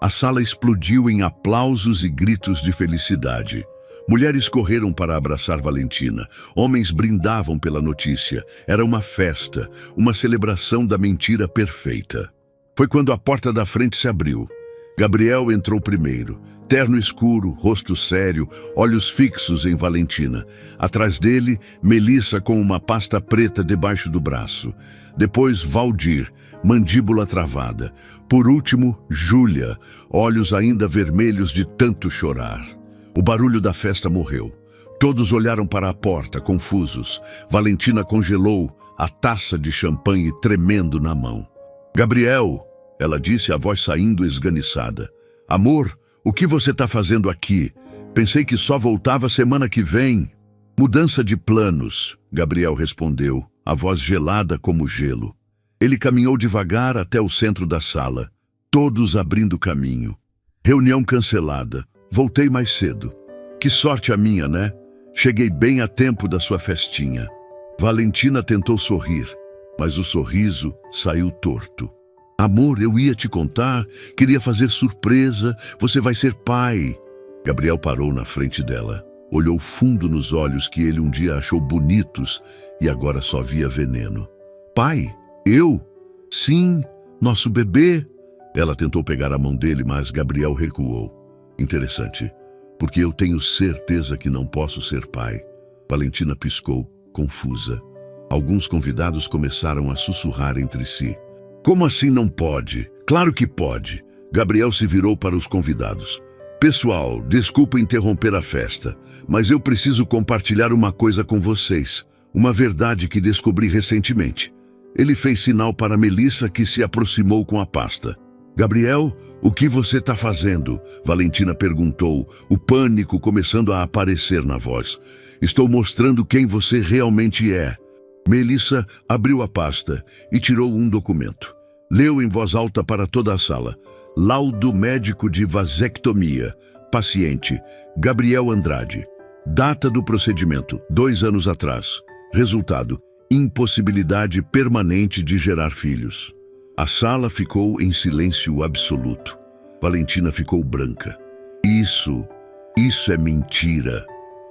A sala explodiu em aplausos e gritos de felicidade. Mulheres correram para abraçar Valentina. Homens brindavam pela notícia. Era uma festa, uma celebração da mentira perfeita. Foi quando a porta da frente se abriu. Gabriel entrou primeiro. Terno escuro, rosto sério, olhos fixos em Valentina. Atrás dele, Melissa com uma pasta preta debaixo do braço. Depois, Valdir, mandíbula travada. Por último, Júlia, olhos ainda vermelhos de tanto chorar. O barulho da festa morreu. Todos olharam para a porta, confusos. Valentina congelou, a taça de champanhe tremendo na mão. Gabriel, ela disse, a voz saindo esganiçada. Amor, o que você está fazendo aqui? Pensei que só voltava semana que vem. Mudança de planos, Gabriel respondeu, a voz gelada como gelo. Ele caminhou devagar até o centro da sala, todos abrindo caminho. Reunião cancelada. Voltei mais cedo. Que sorte a minha, né? Cheguei bem a tempo da sua festinha. Valentina tentou sorrir, mas o sorriso saiu torto. Amor, eu ia te contar, queria fazer surpresa, você vai ser pai. Gabriel parou na frente dela, olhou fundo nos olhos que ele um dia achou bonitos e agora só via veneno. Pai? Eu? Sim, nosso bebê. Ela tentou pegar a mão dele, mas Gabriel recuou. Interessante, porque eu tenho certeza que não posso ser pai. Valentina piscou, confusa. Alguns convidados começaram a sussurrar entre si. Como assim não pode? Claro que pode. Gabriel se virou para os convidados. Pessoal, desculpa interromper a festa, mas eu preciso compartilhar uma coisa com vocês. Uma verdade que descobri recentemente. Ele fez sinal para Melissa, que se aproximou com a pasta. Gabriel, o que você está fazendo? Valentina perguntou, o pânico começando a aparecer na voz. Estou mostrando quem você realmente é. Melissa abriu a pasta e tirou um documento. Leu em voz alta para toda a sala. Laudo médico de vasectomia. Paciente, Gabriel Andrade. Data do procedimento, 2 anos atrás. Resultado, impossibilidade permanente de gerar filhos. A sala ficou em silêncio absoluto. Valentina ficou branca. Isso é mentira.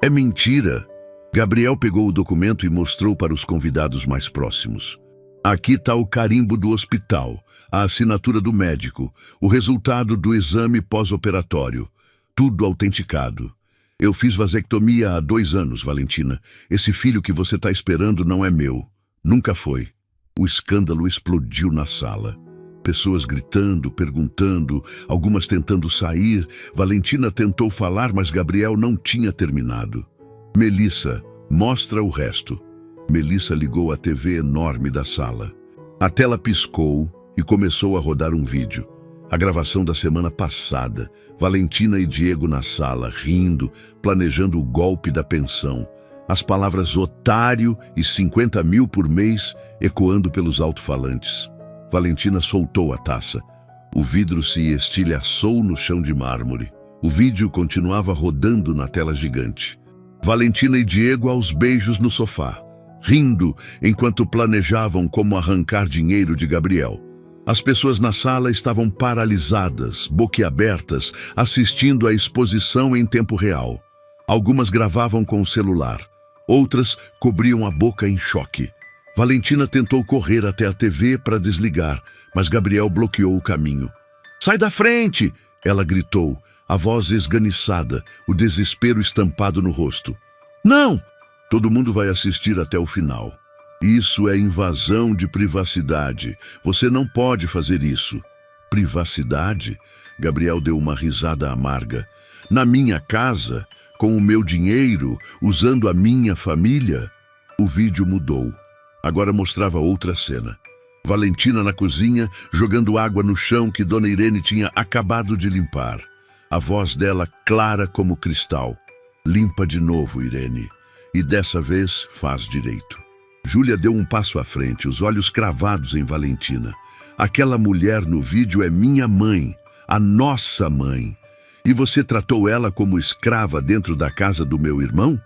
É mentira. Gabriel pegou o documento e mostrou para os convidados mais próximos. Aqui está o carimbo do hospital, a assinatura do médico, o resultado do exame pós-operatório. Tudo autenticado. Eu fiz vasectomia há 2 anos, Valentina. Esse filho que você está esperando não é meu. Nunca foi. O escândalo explodiu na sala. Pessoas gritando, perguntando, algumas tentando sair. Valentina tentou falar, mas Gabriel não tinha terminado. Melissa, mostra o resto. Melissa ligou a TV enorme da sala. A tela piscou e começou a rodar um vídeo. A gravação da semana passada. Valentina e Diego na sala, rindo, planejando o golpe da pensão. As palavras otário e 50 mil por mês ecoando pelos alto-falantes. Valentina soltou a taça. O vidro se estilhaçou no chão de mármore. O vídeo continuava rodando na tela gigante. Valentina e Diego aos beijos no sofá, rindo enquanto planejavam como arrancar dinheiro de Gabriel. As pessoas na sala estavam paralisadas, boquiabertas, assistindo à exposição em tempo real. Algumas gravavam com o celular, outras cobriam a boca em choque. Valentina tentou correr até a TV para desligar, mas Gabriel bloqueou o caminho. "Sai da frente!" ela gritou, a voz esganiçada, o desespero estampado no rosto. "Não! Todo mundo vai assistir até o final. Isso é invasão de privacidade. Você não pode fazer isso." "Privacidade?" Gabriel deu uma risada amarga. "Na minha casa, com o meu dinheiro, usando a minha família?" O vídeo mudou. Agora mostrava outra cena. Valentina na cozinha, jogando água no chão que Dona Irene tinha acabado de limpar. A voz dela clara como cristal. "Limpa de novo, Irene. E dessa vez faz direito." Júlia deu um passo à frente, os olhos cravados em Valentina. "Aquela mulher no vídeo é minha mãe, a nossa mãe. E você tratou ela como escrava dentro da casa do meu irmão?"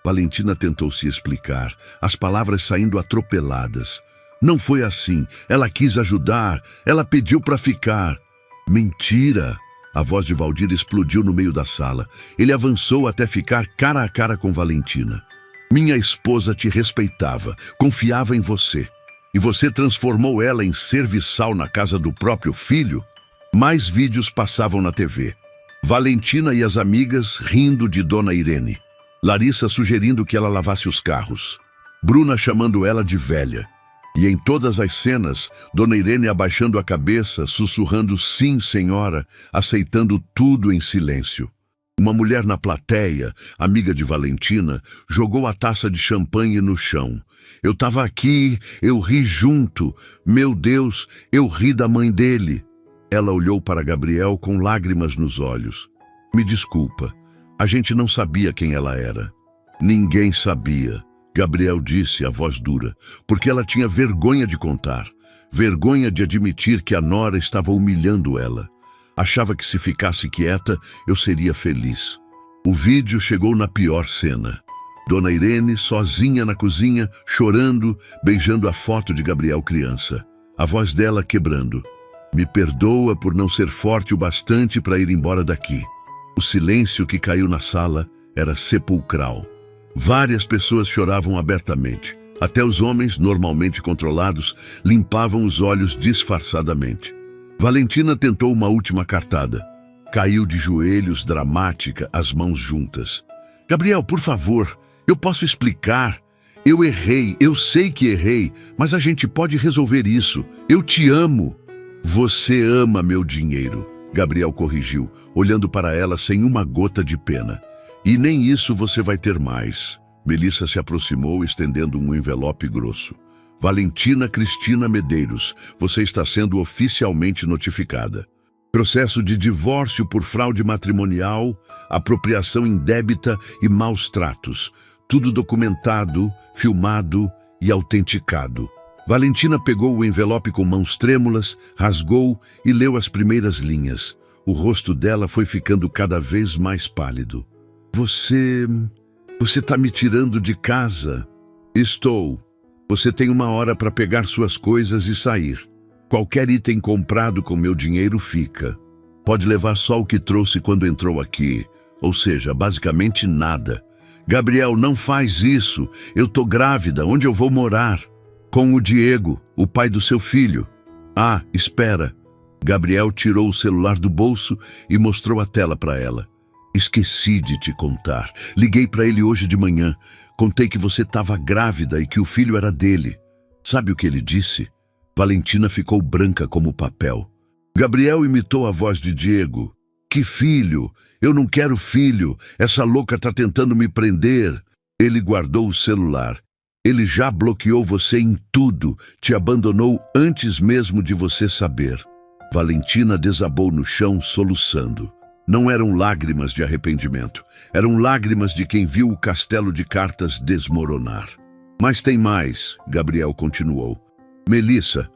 Valentina tentou se explicar, as palavras saindo atropeladas. "Não foi assim. Ela quis ajudar. Ela pediu para ficar." "Mentira!" A voz de Valdir explodiu no meio da sala. Ele avançou até ficar cara a cara com Valentina. "Minha esposa te respeitava, confiava em você. E você transformou ela em serviçal na casa do próprio filho?" Mais vídeos passavam na TV. Valentina e as amigas rindo de Dona Irene. Larissa sugerindo que ela lavasse os carros. Bruna chamando ela de velha. E em todas as cenas, Dona Irene abaixando a cabeça, sussurrando "sim, senhora", aceitando tudo em silêncio. Uma mulher na plateia, amiga de Valentina, jogou a taça de champanhe no chão. "Eu estava aqui, eu ri junto. Meu Deus, eu ri da mãe dele." Ela olhou para Gabriel com lágrimas nos olhos. "Me desculpa, a gente não sabia quem ela era." "Ninguém sabia", Gabriel disse, a voz dura, porque ela tinha vergonha de contar, vergonha de admitir que a nora estava humilhando ela. Achava que se ficasse quieta, eu seria feliz. O vídeo chegou na pior cena. Dona Irene, sozinha na cozinha, chorando, beijando a foto de Gabriel criança. A voz dela quebrando. "Me perdoa por não ser forte o bastante para ir embora daqui." O silêncio que caiu na sala era sepulcral. Várias pessoas choravam abertamente. Até os homens, normalmente controlados, limpavam os olhos disfarçadamente. Valentina tentou uma última cartada. Caiu de joelhos, dramática, as mãos juntas. "Gabriel, por favor, eu posso explicar. Eu errei, eu sei que errei, mas a gente pode resolver isso. Eu te amo." "Você ama meu dinheiro", Gabriel corrigiu, olhando para ela sem uma gota de pena. "E nem isso você vai ter mais." Melissa se aproximou, estendendo um envelope grosso. "Valentina Cristina Medeiros, você está sendo oficialmente notificada. Processo de divórcio por fraude matrimonial, apropriação indébita e maus tratos. Tudo documentado, filmado e autenticado." Valentina pegou o envelope com mãos trêmulas, rasgou e leu as primeiras linhas. O rosto dela foi ficando cada vez mais pálido. Você está me tirando de casa?" "Estou. Você tem 1 hora para pegar suas coisas e sair. Qualquer item comprado com meu dinheiro fica. Pode levar só o que trouxe quando entrou aqui, ou seja, basicamente nada." "Gabriel, não faz isso. Eu tô grávida. Onde eu vou morar?" "Com o Diego, o pai do seu filho." "Ah, espera." Gabriel tirou o celular do bolso e mostrou a tela para ela. "Esqueci de te contar. Liguei para ele hoje de manhã. Contei que você estava grávida e que o filho era dele. Sabe o que ele disse?" Valentina ficou branca como papel. Gabriel imitou a voz de Diego. "Que filho? Eu não quero filho. Essa louca está tentando me prender." Ele guardou o celular. "Ele já bloqueou você em tudo. Te abandonou antes mesmo de você saber." Valentina desabou no chão, soluçando. Não eram lágrimas de arrependimento. Eram lágrimas de quem viu o castelo de cartas desmoronar. "Mas tem mais", Gabriel continuou. "Melissa,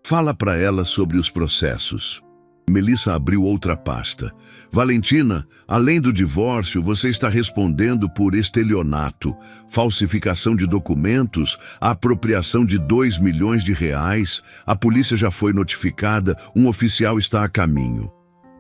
Fala para ela sobre os processos. Melissa abriu outra pasta. Valentina, além do divórcio, você está respondendo por estelionato, falsificação de documentos, apropriação de R$ 2 milhões. A polícia já foi notificada, um oficial está a caminho.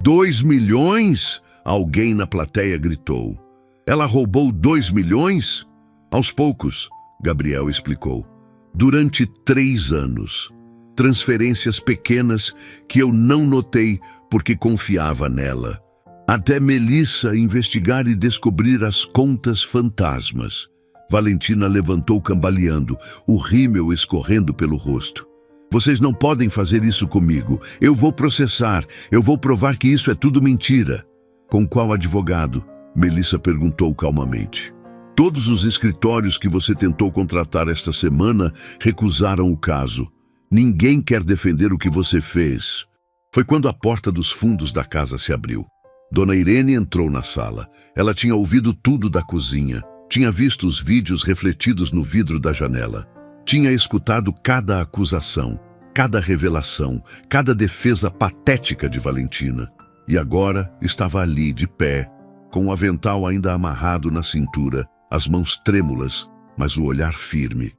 2 milhões? Alguém na plateia gritou. Ela roubou 2 milhões? Aos poucos, Gabriel explicou. Durante 3 anos. Transferências pequenas que eu não notei porque confiava nela. Até Melissa investigar e descobrir as contas fantasmas. Valentina levantou cambaleando, o rímel escorrendo pelo rosto. Vocês não podem fazer isso comigo. Eu vou processar. Eu vou provar que isso é tudo mentira. Com qual advogado? Melissa perguntou calmamente. Todos os escritórios que você tentou contratar esta semana recusaram o caso. Ninguém quer defender o que você fez. Foi quando a porta dos fundos da casa se abriu. Dona Irene entrou na sala. Ela tinha ouvido tudo da cozinha. Tinha visto os vídeos refletidos no vidro da janela. Tinha escutado cada acusação, cada revelação, cada defesa patética de Valentina. E agora estava ali, de pé, com o avental ainda amarrado na cintura, as mãos trêmulas, mas o olhar firme.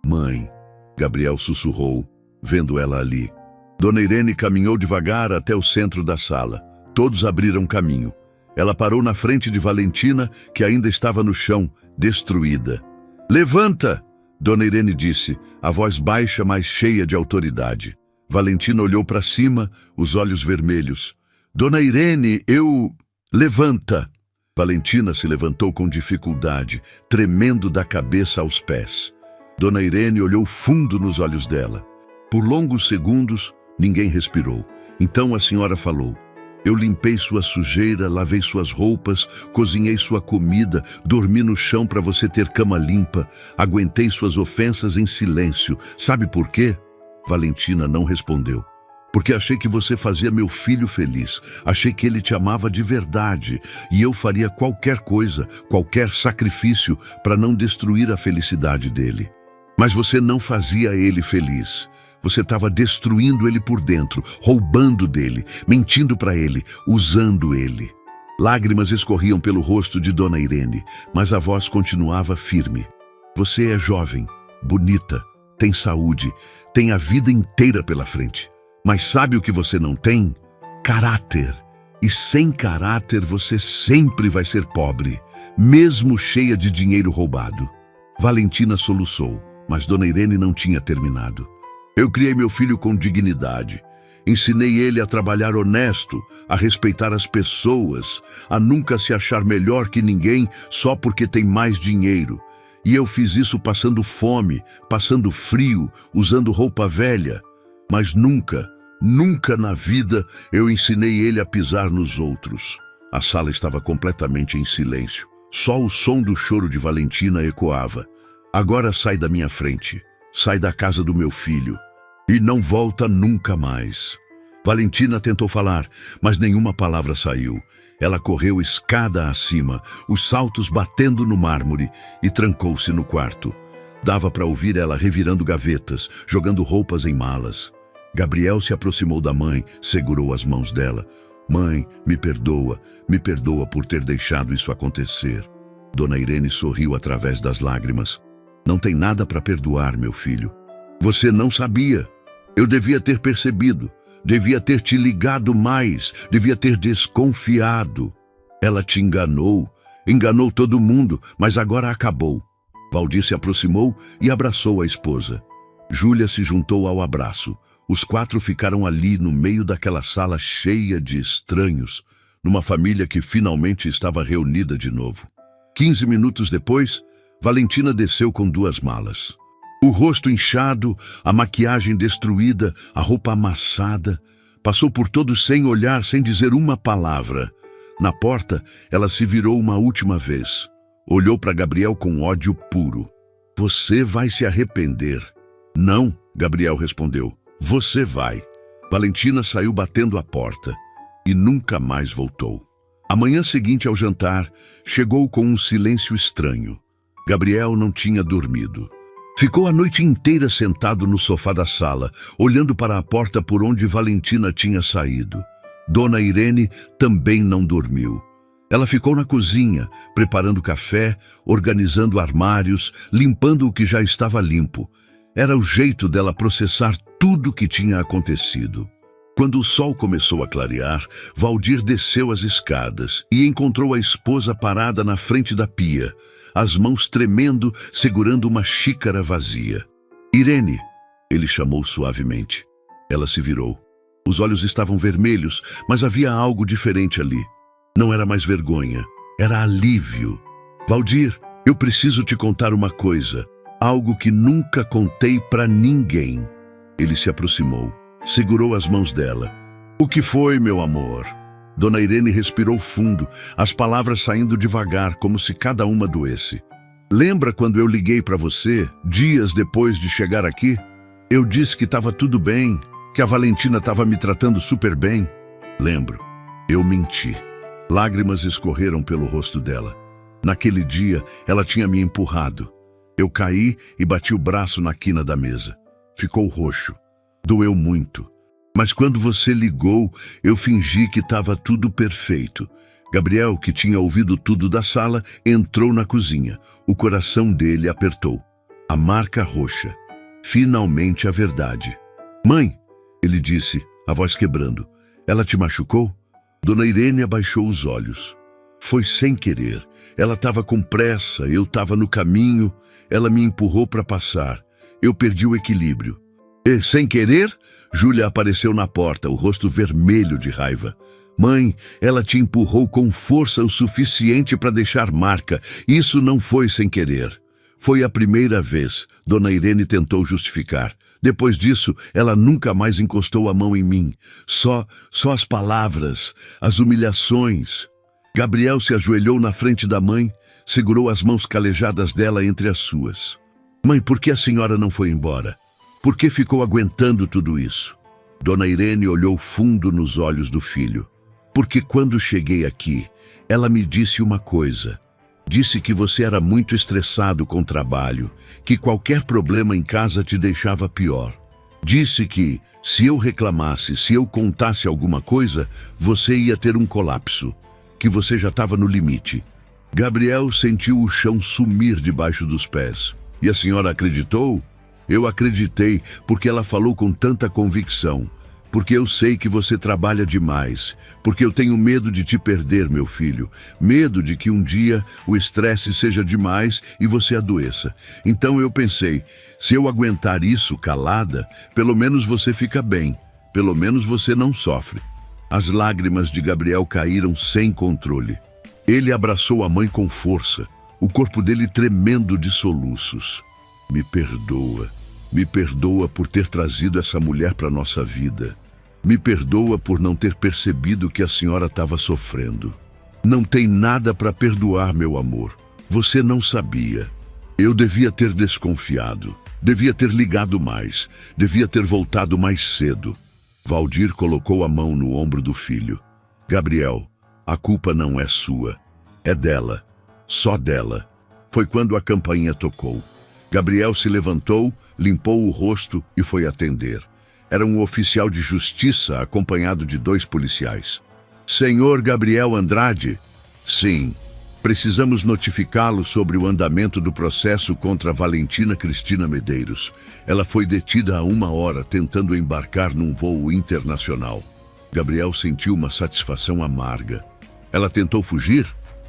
Mãe, Gabriel sussurrou, vendo ela ali. Dona Irene caminhou devagar até o centro da sala. Todos abriram caminho. Ela parou na frente de Valentina, que ainda estava no chão, destruída. Levanta! Dona Irene disse, a voz baixa, mas cheia de autoridade. Valentina olhou para cima, os olhos vermelhos. Dona Irene, eu... Levanta! Valentina se levantou com dificuldade, tremendo da cabeça aos pés. Dona Irene olhou fundo nos olhos dela. Por longos segundos, ninguém respirou. Então a senhora falou. Eu limpei sua sujeira, lavei suas roupas, cozinhei sua comida, dormi no chão para você ter cama limpa, aguentei suas ofensas em silêncio. Sabe por quê? Valentina não respondeu. Porque achei que você fazia meu filho feliz. Achei que ele te amava de verdade. E eu faria qualquer coisa, qualquer sacrifício para não destruir a felicidade dele. Mas você não fazia ele feliz. Você estava destruindo ele por dentro, roubando dele, mentindo para ele, usando ele. Lágrimas escorriam pelo rosto de Dona Irene, mas a voz continuava firme. Você é jovem, bonita, tem saúde, tem a vida inteira pela frente. Mas sabe o que você não tem? Caráter. E sem caráter você sempre vai ser pobre, mesmo cheia de dinheiro roubado. Valentina soluçou, mas Dona Irene não tinha terminado. Eu criei meu filho com dignidade. Ensinei ele a trabalhar honesto, a respeitar as pessoas, a nunca se achar melhor que ninguém só porque tem mais dinheiro. E eu fiz isso passando fome, passando frio, usando roupa velha. Mas nunca na vida eu ensinei ele a pisar nos outros. A sala estava completamente em silêncio. Só o som do choro de Valentina ecoava. Agora sai da minha frente. Sai da casa do meu filho. E não volta nunca mais. Valentina tentou falar, mas nenhuma palavra saiu. Ela correu escada acima, os saltos batendo no mármore, e trancou-se no quarto. Dava para ouvir ela revirando gavetas, jogando roupas em malas. Gabriel se aproximou da mãe, segurou as mãos dela. Mãe, me perdoa por ter deixado isso acontecer. Dona Irene sorriu através das lágrimas. Não tem nada para perdoar, meu filho. Você não sabia. Eu devia ter percebido. Devia ter te ligado mais. Devia ter desconfiado. Ela te enganou. Enganou todo mundo, mas agora acabou. Valdir se aproximou e abraçou a esposa. Júlia se juntou ao abraço. Os 4 ficaram ali no meio daquela sala cheia de estranhos, numa família que finalmente estava reunida de novo. 15 minutos depois, Valentina desceu com 2 malas. O rosto inchado, a maquiagem destruída, a roupa amassada. Passou por todos sem olhar, sem dizer uma palavra. Na porta, ela se virou uma última vez. Olhou para Gabriel com ódio puro. Você vai se arrepender. Não, Gabriel respondeu. Você vai. Valentina saiu batendo a porta e nunca mais voltou. A manhã seguinte ao jantar, chegou com um silêncio estranho. Gabriel não tinha dormido. Ficou a noite inteira sentado no sofá da sala, olhando para a porta por onde Valentina tinha saído. Dona Irene também não dormiu. Ela ficou na cozinha, preparando café, organizando armários, limpando o que já estava limpo. Era o jeito dela processar tudo o que tinha acontecido. Quando o sol começou a clarear, Valdir desceu as escadas e encontrou a esposa parada na frente da pia, as mãos tremendo, segurando uma xícara vazia. Irene, ele chamou suavemente. Ela se virou. Os olhos estavam vermelhos, mas havia algo diferente ali. Não era mais vergonha, era alívio. Valdir, eu preciso te contar uma coisa, algo que nunca contei para ninguém. Ele se aproximou, segurou as mãos dela. O que foi, meu amor? Dona Irene respirou fundo, as palavras saindo devagar, como se cada uma doesse. Lembra quando eu liguei para você, dias depois de chegar aqui? Eu disse que estava tudo bem, que a Valentina estava me tratando super bem. Lembro, eu menti. Lágrimas escorreram pelo rosto dela. Naquele dia, ela tinha me empurrado. Eu caí e bati o braço na quina da mesa. Ficou roxo. Doeu muito. Mas quando você ligou, eu fingi que estava tudo perfeito. Gabriel, que tinha ouvido tudo da sala, entrou na cozinha. O coração dele apertou. A marca roxa. Finalmente a verdade. Mãe, ele disse, a voz quebrando. Ela te machucou? Dona Irene abaixou os olhos. Foi sem querer. Ela estava com pressa, eu estava no caminho. Ela me empurrou para passar. Eu perdi o equilíbrio. E, sem querer, Júlia apareceu na porta, o rosto vermelho de raiva. Mãe, ela te empurrou com força o suficiente para deixar marca. Isso não foi sem querer. Foi a primeira vez. Dona Irene tentou justificar. Depois disso, ela nunca mais encostou a mão em mim. Só as palavras, as humilhações. Gabriel se ajoelhou na frente da mãe, segurou as mãos calejadas dela entre as suas. Mãe, por que a senhora não foi embora? Por que ficou aguentando tudo isso? Dona Irene olhou fundo nos olhos do filho. Porque quando cheguei aqui, ela me disse uma coisa. Disse que você era muito estressado com o trabalho, que qualquer problema em casa te deixava pior. Disse que, se eu reclamasse, se eu contasse alguma coisa, você ia ter um colapso, que você já estava no limite. Gabriel sentiu o chão sumir debaixo dos pés. E a senhora acreditou? Eu acreditei, porque ela falou com tanta convicção. Porque eu sei que você trabalha demais. Porque eu tenho medo de te perder, meu filho. Medo de que um dia o estresse seja demais e você adoeça. Então eu pensei, se eu aguentar isso calada, pelo menos você fica bem. Pelo menos você não sofre. As lágrimas de Gabriel caíram sem controle. Ele abraçou a mãe com força, o corpo dele tremendo de soluços. Me perdoa por ter trazido essa mulher para nossa vida. Me perdoa por não ter percebido que a senhora estava sofrendo. Não tem nada para perdoar, meu amor. Você não sabia. Eu devia ter desconfiado. Devia ter ligado mais. Devia ter voltado mais cedo. Valdir colocou a mão no ombro do filho. Gabriel, a culpa não é sua. É dela. Só dela. Foi quando a campainha tocou. Gabriel se levantou, limpou o rosto e foi atender. Era um oficial de justiça acompanhado de 2 policiais. Senhor Gabriel Andrade? Sim. Precisamos notificá-lo sobre o andamento do processo contra Valentina Cristina Medeiros. Ela foi detida há 1 hora tentando embarcar num voo internacional. Gabriel sentiu uma satisfação amarga. Ela tentou fugir?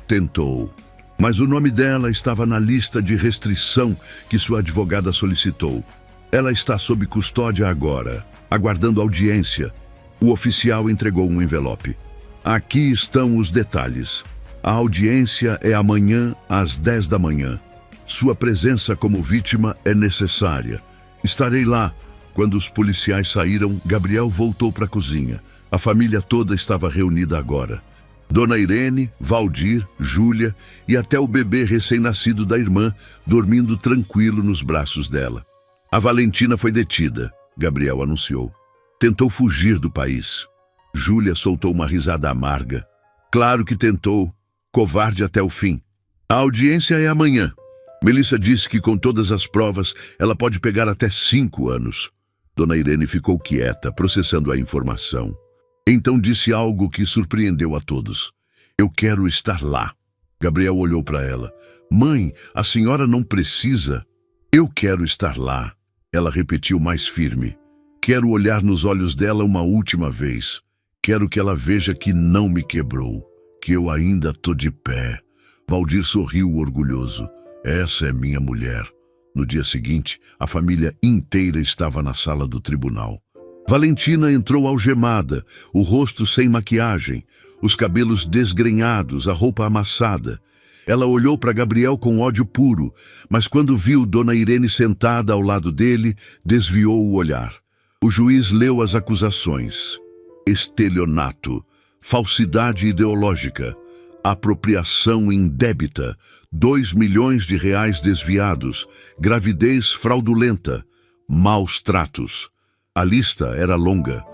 Tentou. Mas o nome dela estava na lista de restrição que sua advogada solicitou. Ela está sob custódia agora, aguardando audiência. O oficial entregou um envelope. Aqui estão os detalhes. A audiência é amanhã às 10 da manhã. Sua presença como vítima é necessária. Estarei lá. Quando os policiais saíram, Gabriel voltou para a cozinha. A família toda estava reunida agora. Dona Irene, Valdir, Júlia e até o bebê recém-nascido da irmã, dormindo tranquilo nos braços dela. A Valentina foi detida, Gabriel anunciou. Tentou fugir do país. Júlia soltou uma risada amarga. Claro que tentou. Covarde até o fim. A audiência é amanhã. Melissa disse que com todas as provas ela pode pegar até 5 anos. Dona Irene ficou quieta, processando a informação. Então disse algo que surpreendeu a todos. Eu quero estar lá. Gabriel olhou para ela. Mãe, a senhora não precisa. Eu quero estar lá. Ela repetiu mais firme. Quero olhar nos olhos dela uma última vez. Quero que ela veja que não me quebrou, que eu ainda tô de pé. Valdir sorriu orgulhoso. Essa é minha mulher. No dia seguinte, a família inteira estava na sala do tribunal. Valentina entrou algemada, o rosto sem maquiagem, os cabelos desgrenhados, a roupa amassada. Ela olhou para Gabriel com ódio puro, mas quando viu Dona Irene sentada ao lado dele, desviou o olhar. O juiz leu as acusações. Estelionato, falsidade ideológica, apropriação indébita, 2 milhões de reais desviados, gravidez fraudulenta, maus tratos. A lista era longa.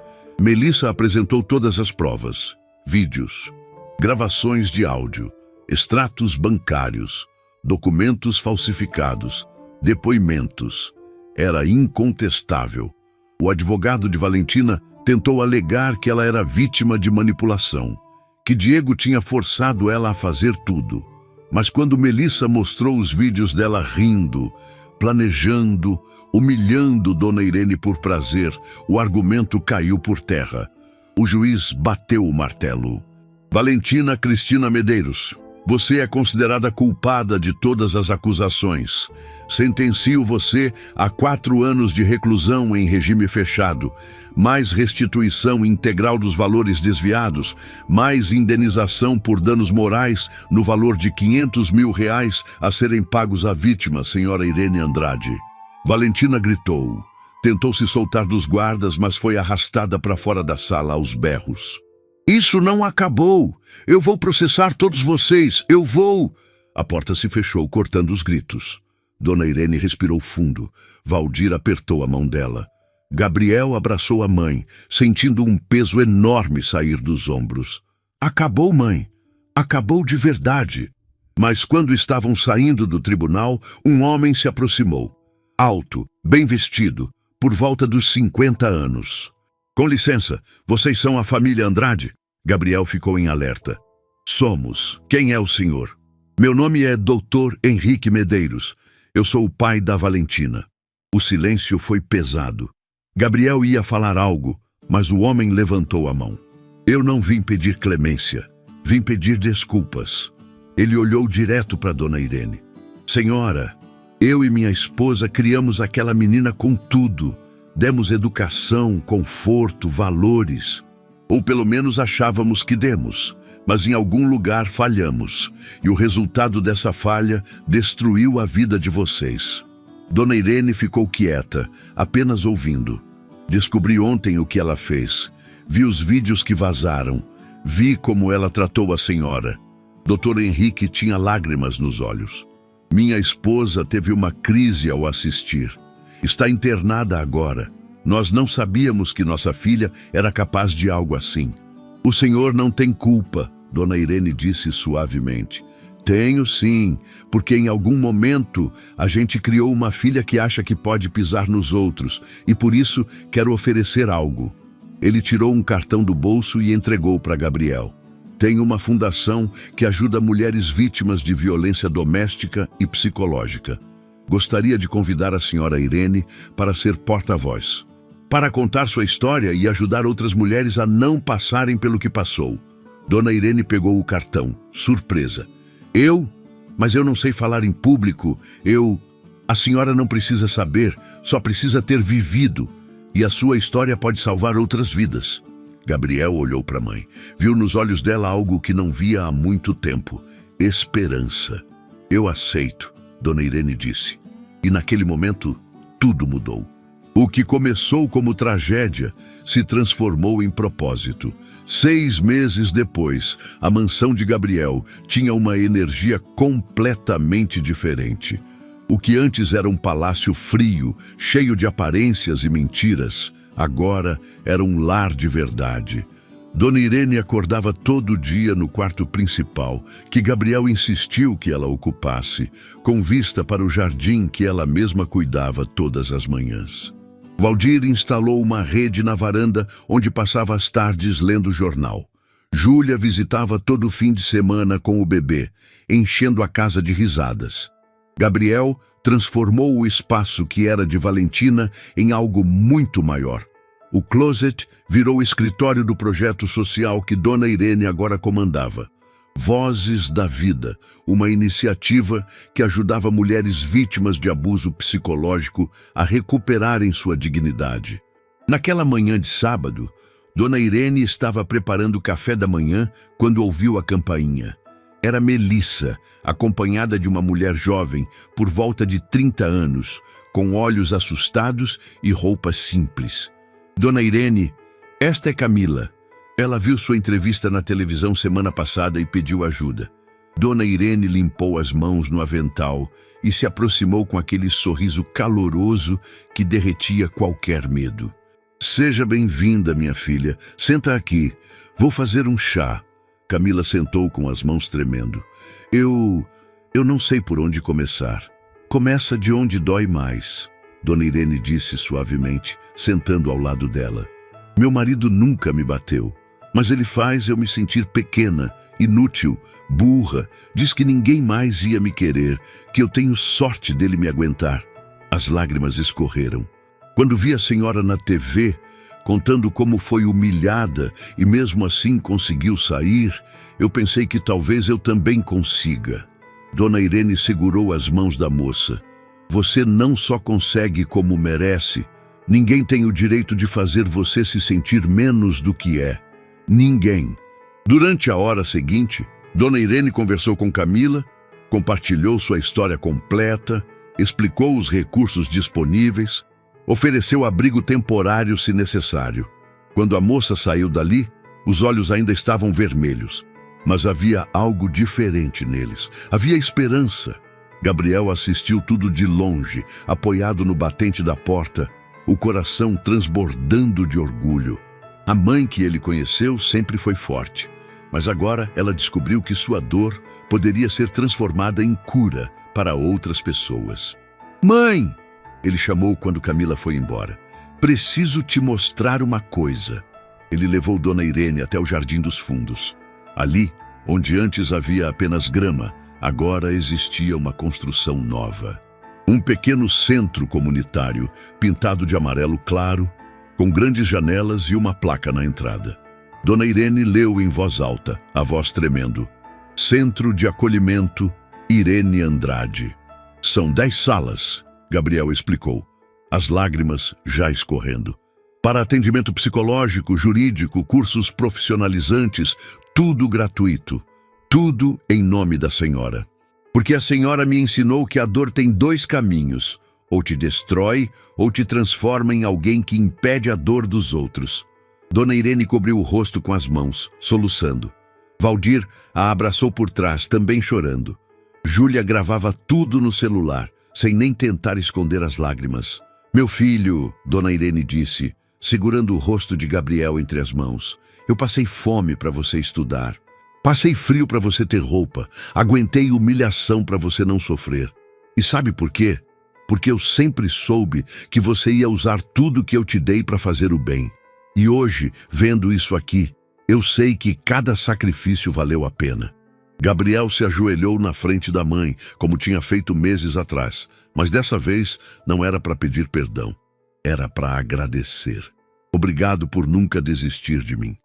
Melissa apresentou todas as provas, vídeos, gravações de áudio, extratos bancários, documentos falsificados, depoimentos. Era incontestável. O advogado de Valentina tentou alegar que ela era vítima de manipulação, que Diego tinha forçado ela a fazer tudo. Mas quando Melissa mostrou os vídeos dela rindo, planejando, humilhando Dona Irene por prazer, o argumento caiu por terra. O juiz bateu o martelo. Valentina Cristina Medeiros, você é considerada culpada de todas as acusações. Sentencio você a 4 anos de reclusão em regime fechado, mais restituição integral dos valores desviados, mais indenização por danos morais no valor de R$500 mil a serem pagos à vítima, senhora Irene Andrade. Valentina gritou. Tentou se soltar dos guardas, mas foi arrastada para fora da sala aos berros. Isso não acabou! Eu vou processar todos vocês! Eu vou! A porta se fechou, cortando os gritos. Dona Irene respirou fundo. Valdir apertou a mão dela. Gabriel abraçou a mãe, sentindo um peso enorme sair dos ombros. Acabou, mãe. Acabou de verdade. Mas quando estavam saindo do tribunal, um homem se aproximou. Alto, bem vestido, por volta dos 50 anos. Com licença, vocês são a família Andrade? Gabriel ficou em alerta. Somos. Quem é o senhor? Meu nome é Dr. Henrique Medeiros. Eu sou o pai da Valentina. O silêncio foi pesado. Gabriel ia falar algo, mas o homem levantou a mão. Eu não vim pedir clemência. Vim pedir desculpas. Ele olhou direto para Dona Irene. Senhora, eu e minha esposa criamos aquela menina com tudo. Demos educação, conforto, valores. Ou pelo menos achávamos que demos. Mas em algum lugar falhamos. E o resultado dessa falha destruiu a vida de vocês. Dona Irene ficou quieta, apenas ouvindo. Descobri ontem o que ela fez. Vi os vídeos que vazaram. Vi como ela tratou a senhora. Dr. Henrique tinha lágrimas nos olhos. Minha esposa teve uma crise ao assistir. Está internada agora. Nós não sabíamos que nossa filha era capaz de algo assim. O senhor não tem culpa, Dona Irene disse suavemente. Tenho sim, porque em algum momento a gente criou uma filha que acha que pode pisar nos outros e por isso quero oferecer algo. Ele tirou um cartão do bolso e entregou para Gabriel. Tem uma fundação que ajuda mulheres vítimas de violência doméstica e psicológica. Gostaria de convidar a senhora Irene para ser porta-voz, para contar sua história e ajudar outras mulheres a não passarem pelo que passou. Dona Irene pegou o cartão, surpresa. Mas eu não sei falar em público, A senhora não precisa saber, só precisa ter vivido. E a sua história pode salvar outras vidas. Gabriel olhou para a mãe. Viu nos olhos dela algo que não via há muito tempo. Esperança. Eu aceito, Dona Irene disse. E naquele momento, tudo mudou. O que começou como tragédia se transformou em propósito. 6 meses depois, a mansão de Gabriel tinha uma energia completamente diferente. O que antes era um palácio frio, cheio de aparências e mentiras, agora era um lar de verdade. Dona Irene acordava todo dia no quarto principal, que Gabriel insistiu que ela ocupasse, com vista para o jardim que ela mesma cuidava todas as manhãs. Valdir instalou uma rede na varanda onde passava as tardes lendo jornal. Júlia visitava todo fim de semana com o bebê, enchendo a casa de risadas. Gabriel transformou o espaço que era de Valentina em algo muito maior. O closet virou o escritório do projeto social que Dona Irene agora comandava. Vozes da Vida, uma iniciativa que ajudava mulheres vítimas de abuso psicológico a recuperarem sua dignidade. Naquela manhã de sábado, Dona Irene estava preparando o café da manhã quando ouviu a campainha. Era Melissa, acompanhada de uma mulher jovem, por volta de 30 anos, com olhos assustados e roupas simples. Dona Irene, esta é Camila. Ela viu sua entrevista na televisão semana passada e pediu ajuda. Dona Irene limpou as mãos no avental e se aproximou com aquele sorriso caloroso que derretia qualquer medo. Seja bem-vinda, minha filha. Senta aqui. Vou fazer um chá. Camila sentou com as mãos tremendo. Eu não sei por onde começar. Começa de onde dói mais. Dona Irene disse suavemente, sentando ao lado dela. Meu marido nunca me bateu, mas ele faz eu me sentir pequena, inútil, burra. Diz que ninguém mais ia me querer, que eu tenho sorte dele me aguentar. As lágrimas escorreram. Quando vi a senhora na TV, contando como foi humilhada e mesmo assim conseguiu sair, eu pensei que talvez eu também consiga. Dona Irene segurou as mãos da moça. Você não só consegue como merece, ninguém tem o direito de fazer você se sentir menos do que é. Ninguém. Durante a hora seguinte, Dona Irene conversou com Camila, compartilhou sua história completa, explicou os recursos disponíveis, ofereceu abrigo temporário se necessário. Quando a moça saiu dali, os olhos ainda estavam vermelhos, mas havia algo diferente neles. Havia esperança. Gabriel assistiu tudo de longe, apoiado no batente da porta, o coração transbordando de orgulho. A mãe que ele conheceu sempre foi forte, mas agora ela descobriu que sua dor poderia ser transformada em cura para outras pessoas. Mãe! Ele chamou quando Camila foi embora. Preciso te mostrar uma coisa. Ele levou Dona Irene até o Jardim dos Fundos. Ali, onde antes havia apenas grama, agora existia uma construção nova. Um pequeno centro comunitário, pintado de amarelo claro, com grandes janelas e uma placa na entrada. Dona Irene leu em voz alta, a voz tremendo. Centro de Acolhimento Irene Andrade. São 10 salas, Gabriel explicou, as lágrimas já escorrendo. Para atendimento psicológico, jurídico, cursos profissionalizantes, tudo gratuito. Tudo em nome da senhora. Porque a senhora me ensinou que a dor tem 2 caminhos, ou te destrói, ou te transforma em alguém que impede a dor dos outros. Dona Irene cobriu o rosto com as mãos, soluçando. Valdir a abraçou por trás, também chorando. Júlia gravava tudo no celular, sem nem tentar esconder as lágrimas. Meu filho, Dona Irene disse, segurando o rosto de Gabriel entre as mãos, eu passei fome para você estudar. Passei frio para você ter roupa, aguentei humilhação para você não sofrer. E sabe por quê? Porque eu sempre soube que você ia usar tudo que eu te dei para fazer o bem. E hoje, vendo isso aqui, eu sei que cada sacrifício valeu a pena. Gabriel se ajoelhou na frente da mãe, como tinha feito meses atrás, mas dessa vez não era para pedir perdão, era para agradecer. Obrigado por nunca desistir de mim.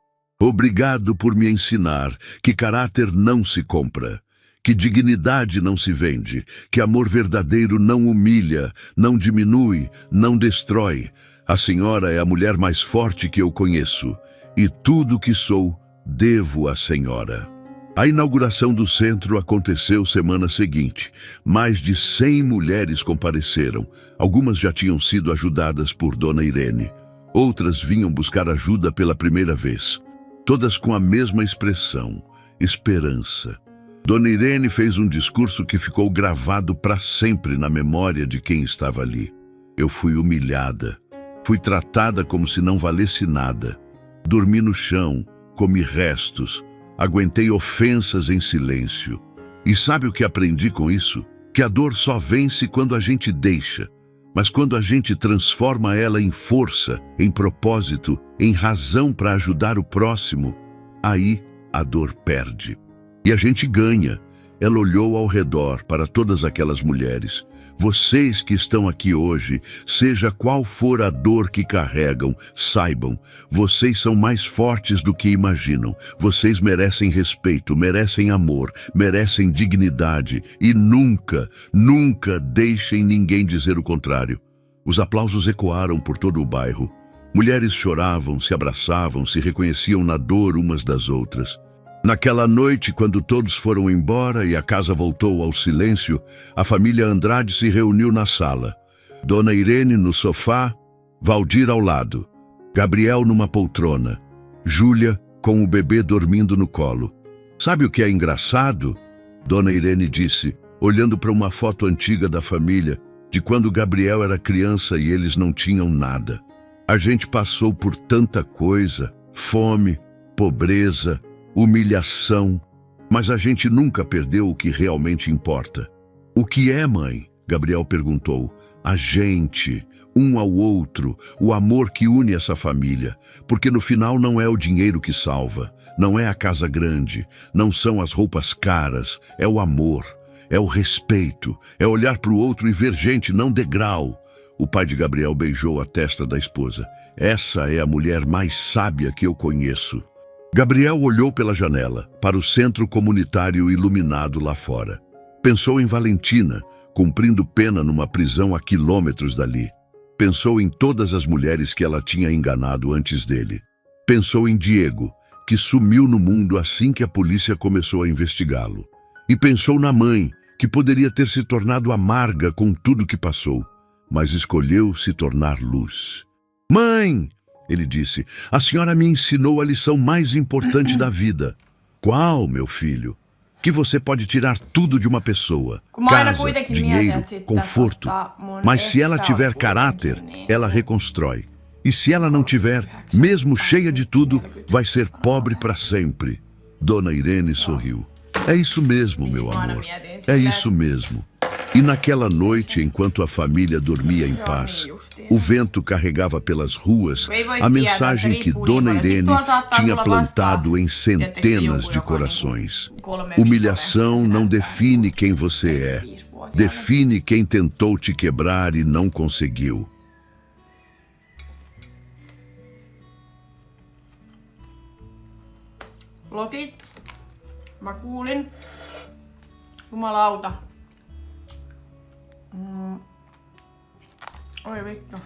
Obrigado por me ensinar que caráter não se compra, que dignidade não se vende, que amor verdadeiro não humilha, não diminui, não destrói. A senhora é a mulher mais forte que eu conheço, e tudo que sou, devo à senhora. A inauguração do centro aconteceu semana seguinte. Mais de 100 mulheres compareceram. Algumas já tinham sido ajudadas por Dona Irene. Outras vinham buscar ajuda pela primeira vez. Todas com a mesma expressão, esperança. Dona Irene fez um discurso que ficou gravado para sempre na memória de quem estava ali. Eu fui humilhada, fui tratada como se não valesse nada. Dormi no chão, comi restos, aguentei ofensas em silêncio. E sabe o que aprendi com isso? Que a dor só vence quando a gente deixa, mas quando a gente transforma ela em força, em propósito, em razão para ajudar o próximo, aí a dor perde. E a gente ganha. Ela olhou ao redor para todas aquelas mulheres. Vocês que estão aqui hoje, seja qual for a dor que carregam, saibam, vocês são mais fortes do que imaginam. Vocês merecem respeito, merecem amor, merecem dignidade e nunca, nunca deixem ninguém dizer o contrário. Os aplausos ecoaram por todo o bairro. Mulheres choravam, se abraçavam, se reconheciam na dor umas das outras. Naquela noite, quando todos foram embora e a casa voltou ao silêncio, a família Andrade se reuniu na sala. Dona Irene no sofá, Valdir ao lado, Gabriel numa poltrona, Júlia com o bebê dormindo no colo. Sabe o que é engraçado? Dona Irene disse, olhando para uma foto antiga da família, de quando Gabriel era criança e eles não tinham nada. A gente passou por tanta coisa, fome, pobreza, humilhação, mas a gente nunca perdeu o que realmente importa. O que é, mãe? Gabriel perguntou. A gente, um ao outro, o amor que une essa família, porque no final não é o dinheiro que salva, não é a casa grande, não são as roupas caras, é o amor, é o respeito, é olhar para o outro e ver gente, não degrau. O pai de Gabriel beijou a testa da esposa. Essa é a mulher mais sábia que eu conheço. Gabriel olhou pela janela, para o centro comunitário iluminado lá fora. Pensou em Valentina, cumprindo pena numa prisão a quilômetros dali. Pensou em todas as mulheres que ela tinha enganado antes dele. Pensou em Diego, que sumiu no mundo assim que a polícia começou a investigá-lo. E pensou na mãe, que poderia ter se tornado amarga com tudo que passou, mas escolheu se tornar luz. Mãe! Ele disse, a senhora me ensinou a lição mais importante da vida. Qual, meu filho? Que você pode tirar tudo de uma pessoa. Casa, dinheiro, conforto. Mas se ela tiver caráter, ela reconstrói. E se ela não tiver, mesmo cheia de tudo, vai ser pobre para sempre. Dona Irene sorriu. É isso mesmo, meu amor. É isso mesmo. E naquela noite, enquanto a família dormia em paz, o vento carregava pelas ruas a mensagem que Dona Irene tinha plantado em centenas de corações. Humilhação não define quem você é. Define quem tentou te quebrar e não conseguiu. Lokit. Mä kuulin. Jumalauta. Oi vittu.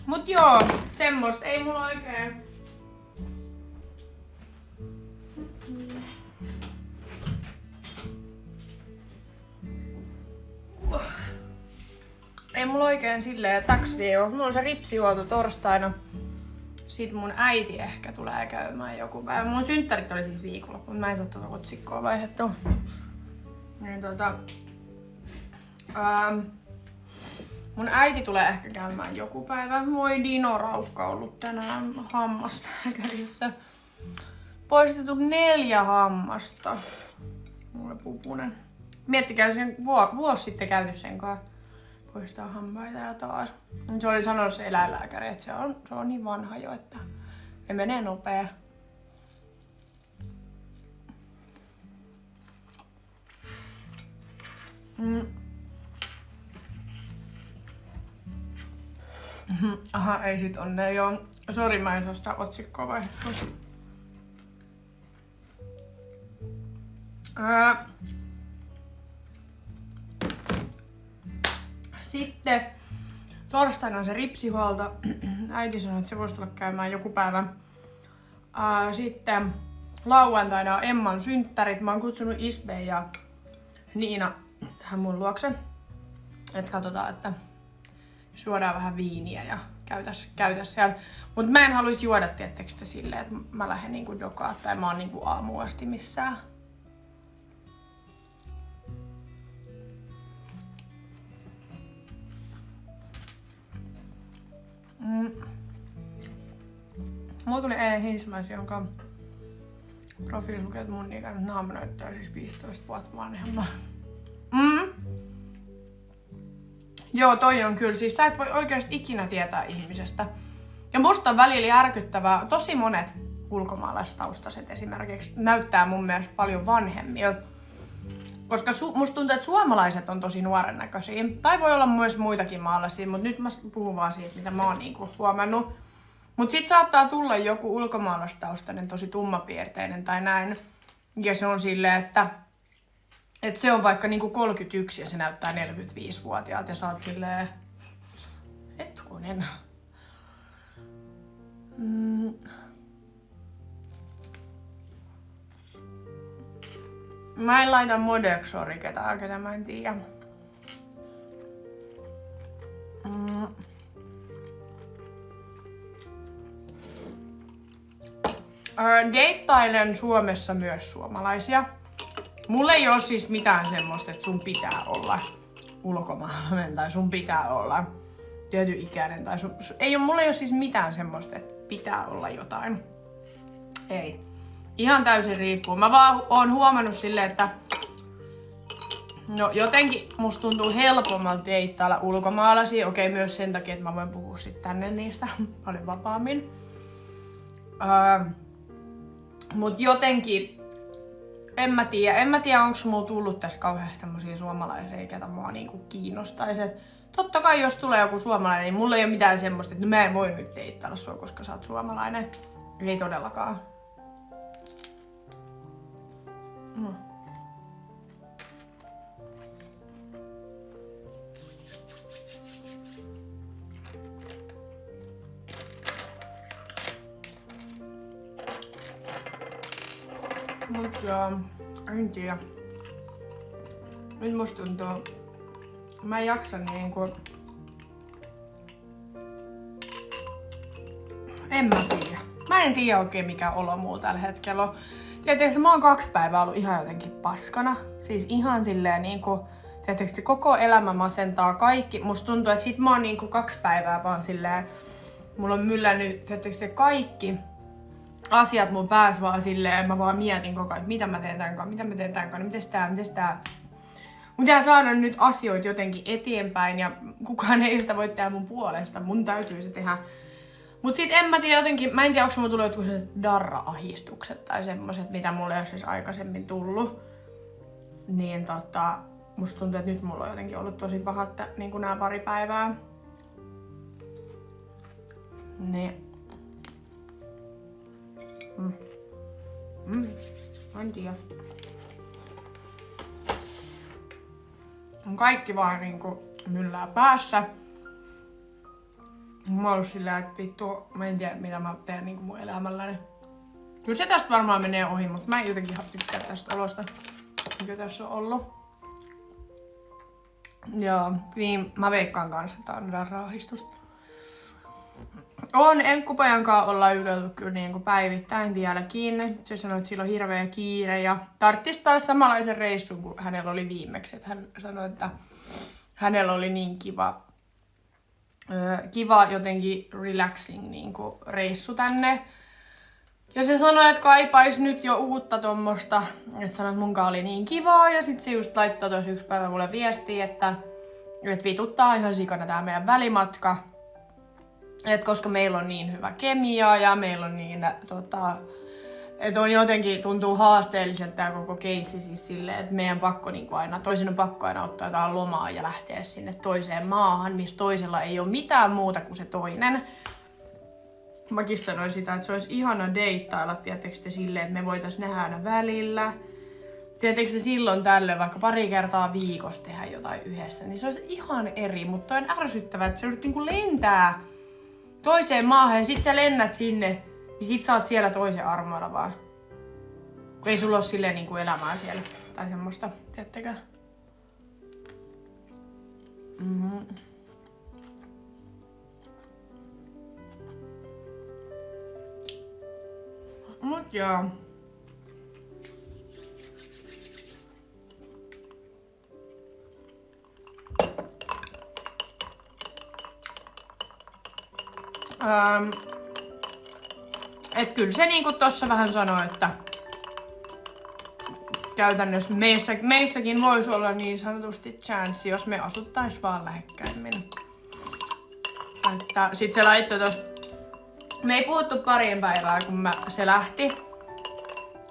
Mut joo, semmoista ei mulla oikein. Ei mulla oikein silleen taksvio. Mulla on se ripsihuolto torstaina. Sit mun äiti ehkä tulee käymään joku päivä. Mun synttärit oli siis viikonloppu, mutta mä en saa tuota otsikkoa vaihdettua. Niin mun äiti tulee ehkä käymään joku päivä. Moi Dino Raukka ollut tänään hammaslääkärissä. Poistettu 4 hammasta. Mulle pupunen. Miettikää sen vuosi sitten käyty sen kanssa. Poistaa hampaita ja taas. Se oli sanonut se eläinlääkäri, että se on niin vanha jo, että ne menee nopea. Aha, ei sit onne joo. Sori, mä en saa sitä otsikkoa vaihdettua. Sitten torstaina on se ripsihuolto. Äiti sanoi, että se voisi tulla käymään joku päivä. Sitten lauantaina on Emman synttärit. Mä oon kutsunut Isbe ja Niina tähän mun luokse. Et katsotaan, että juodaan vähän viiniä ja käytäs siellä. Mut mä en haluis juoda tiettekö silleen, että mä lähden niinku dokaa tai mä oon niinku aamuun asti missään. Mulla tuli eilen Hinsmäis, jonka profiili lukee, että mun ikäinen naama näyttää siis 15 vuotta vanhemman. Joo, toi on kyllä. Siis sä et voi oikeasti ikinä tietää ihmisestä. Ja musta on välillä järkyttävää. Tosi monet ulkomaalaistaustaiset esimerkiksi näyttää mun mielestä paljon vanhemmilta. Koska musta tuntuu, että suomalaiset on tosi nuoren näköisiä. Tai voi olla myös muitakin maalaisia, mutta nyt mä puhun vaan siitä, mitä mä oon niinku huomannut. Mut sit saattaa tulla joku ulkomaalaistaustainen, tosi tummapiirteinen tai näin. Ja se on silleen, että se on vaikka niinku 31 ja se näyttää 45-vuotiaalta ja sä oot silleen... Hetkonen. Mä en laita modeksori ketään, ketä mä en tiedä. Deittailen Suomessa myös suomalaisia. Mulla ei oo siis mitään semmoista, että sun pitää olla ulkomaalainen tai sun pitää olla tietyn ikäinen tai mulla ei oo siis mitään semmoista, että pitää olla jotain. Ei. Ihan täysin riippuu. Mä vaan oon huomannut silleen, että no jotenkin musta tuntuu helpommalta deittailla ulkomaalaisia. Okei, myös sen takia, että mä voin puhua sit tänne niistä paljon vapaammin. Mut jotenkin, en mä tiedä onko mulla tullut tässä kauheasti semmosia suomalaisia, ketä mua niinku kiinnostais. Et totta kai jos tulee joku suomalainen, niin mulla ei ole mitään semmoista, että mä en voi nyt deittailla sua, koska sä oot suomalainen. Ei todellakaan. Mut en tiedä. Nyt musta tuntuu, mä en jaksa niinku... En mä tiedä. Mä en tiedä oikein mikä olo mulla tällä hetkellä on. Tietysti mä oon 2 päivää ollut ihan jotenkin paskana. Siis ihan silleen niinku... Tietysti koko elämä masentaa kaikki. Musta tuntuu, että sit mä oon niinku 2 päivää vaan silleen... Mulla on myllännyt tietysti kaikki asiat mun päässä vaan silleen. Mä vaan mietin koko ajan, että mitä mä teen tämän kanssa, mites tää. Mun pitää saada nyt asioita jotenkin eteenpäin ja kukaan ei sitä voi tehdä mun puolesta. Mun täytyy se tehdä. Mut sit en mä tiedä jotenkin, mä en tiedä onko mulla tullut jotkut darra-ahdistukset tai semmoset, mitä mulle ei ole siis aikaisemmin tullut. Niin musta tuntuu, että nyt mulla on jotenkin ollut tosi pahat niin nää pari päivää. Niin. En tiedä. On kaikki vaan niinku myllää päässä. Mä oon ollut sillä, että vittu, mä en tiedä mitä mä teen niinku mun elämälläni. Kyllä se tästä varmaan menee ohi, mutta mä en jotenkin tykkää tästä olosta, mikä tässä on ollut. Joo, niin mä veikkaan kanssa, että tää on darra-ahdistusta. Enkkupojan kanssa ollaan juteltu kyllä niinku päivittäin vieläkin. Se sanoi, että sillä on hirveä kiire ja tarttis taas samanlaisen reissun kuin hänellä oli viimeksi. Että hän sanoi, että hänellä oli niin kiva jotenkin relaxing niinku reissu tänne. Ja se sanoi, että kaipais nyt jo uutta tommosta. Että sanoi, että munkaan oli niin kivaa. Ja sit se just laittoi tossa 1 päivä mulle viestiä, että vituttaa ihan sikana tää meidän välimatka. Et koska meillä on niin hyvä kemia ja meillä on niin, että on jotenkin tuntuu haasteelliselta tää koko keissi siis silleen, että meidän pakko niinku aina, toisen on pakko aina ottaa jotain lomaa ja lähteä sinne toiseen maahan, missä toisella ei ole mitään muuta kuin se toinen. Mäkin sanoin sitä, että se olisi ihana deittailla, tietysti silleen, että me voitais nähdä aina välillä. Tietysti silloin tällöin vaikka pari kertaa viikossa tehdä jotain yhdessä, niin se olisi ihan eri, mutta on ärsyttävää, että se olisi niinku lentää toiseen maahan ja sit sä lennät sinne, niin sit sä oot siellä toisen armoilla vaan. Kun ei sulla oo silleen niinku elämää siellä. Tai semmoista, tiedättekö? Mut joo. Et kyllä se niinku tossa vähän sanoo, että käytännössä meissäkin voisi olla niin sanotusti chanssi, jos me asuttais vaan lähekkäimmin. Että sit se laittoi tos... Me ei puhuttu pariin päivää, kun se lähti.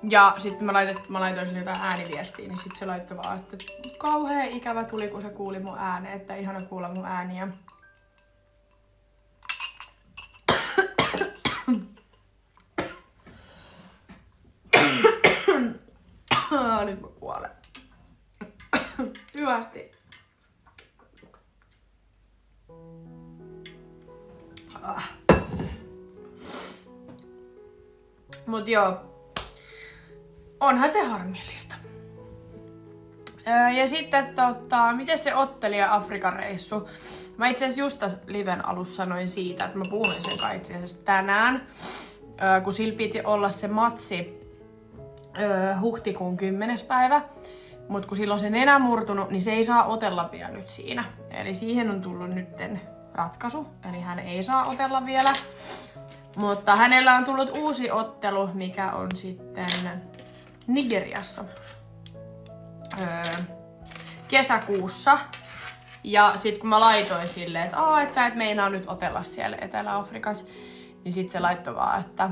Ja sitten mä laitoin sille jotain ääniviestiä, niin sit se laittoi vaan, että kauhea ikävä tuli, kun se kuuli mun ääneen, että ihana kuulla mun ääniä. Nyt mä kuolen. Hyvästi. Mut joo. Onhan se harmillista. Ja sitten miten se ottelija Afrikan reissu? Mä itse asiassa just tässä liven alussa sanoin siitä, että mä puhuin sen kai itse asiassa tänään. Kun sillä piti olla se matsi huhtikuun 10. päivä. Mut kun silloin se nenä murtunut, niin se ei saa otella vielä nyt siinä. Eli siihen on tullut nytten ratkaisu. Eli hän ei saa otella vielä. Mutta hänellä on tullut uusi ottelu, mikä on sitten Nigeriassa kesäkuussa. Ja sit kun mä laitoin silleen, että et sä et meinaa nyt otella siellä Etelä-Afrikassa, niin sit se laittoi vaan, että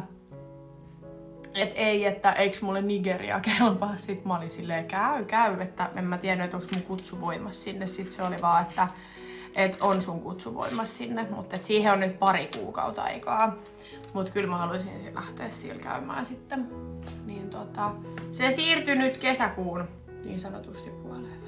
ei, että eiks mulle Nigeria kelpaa. Sit mä olin silleen, käy, että en mä tiedä, että onks mun kutsuvoimas sinne. Sit se oli vaan, että on sun kutsuvoimas sinne, mutta siihen on nyt 2 kuukautta aikaa. Mut kyllä mä haluaisin lähteä siellä käymään sitten. Niin se siirtyi nyt kesäkuun niin sanotusti puoleen.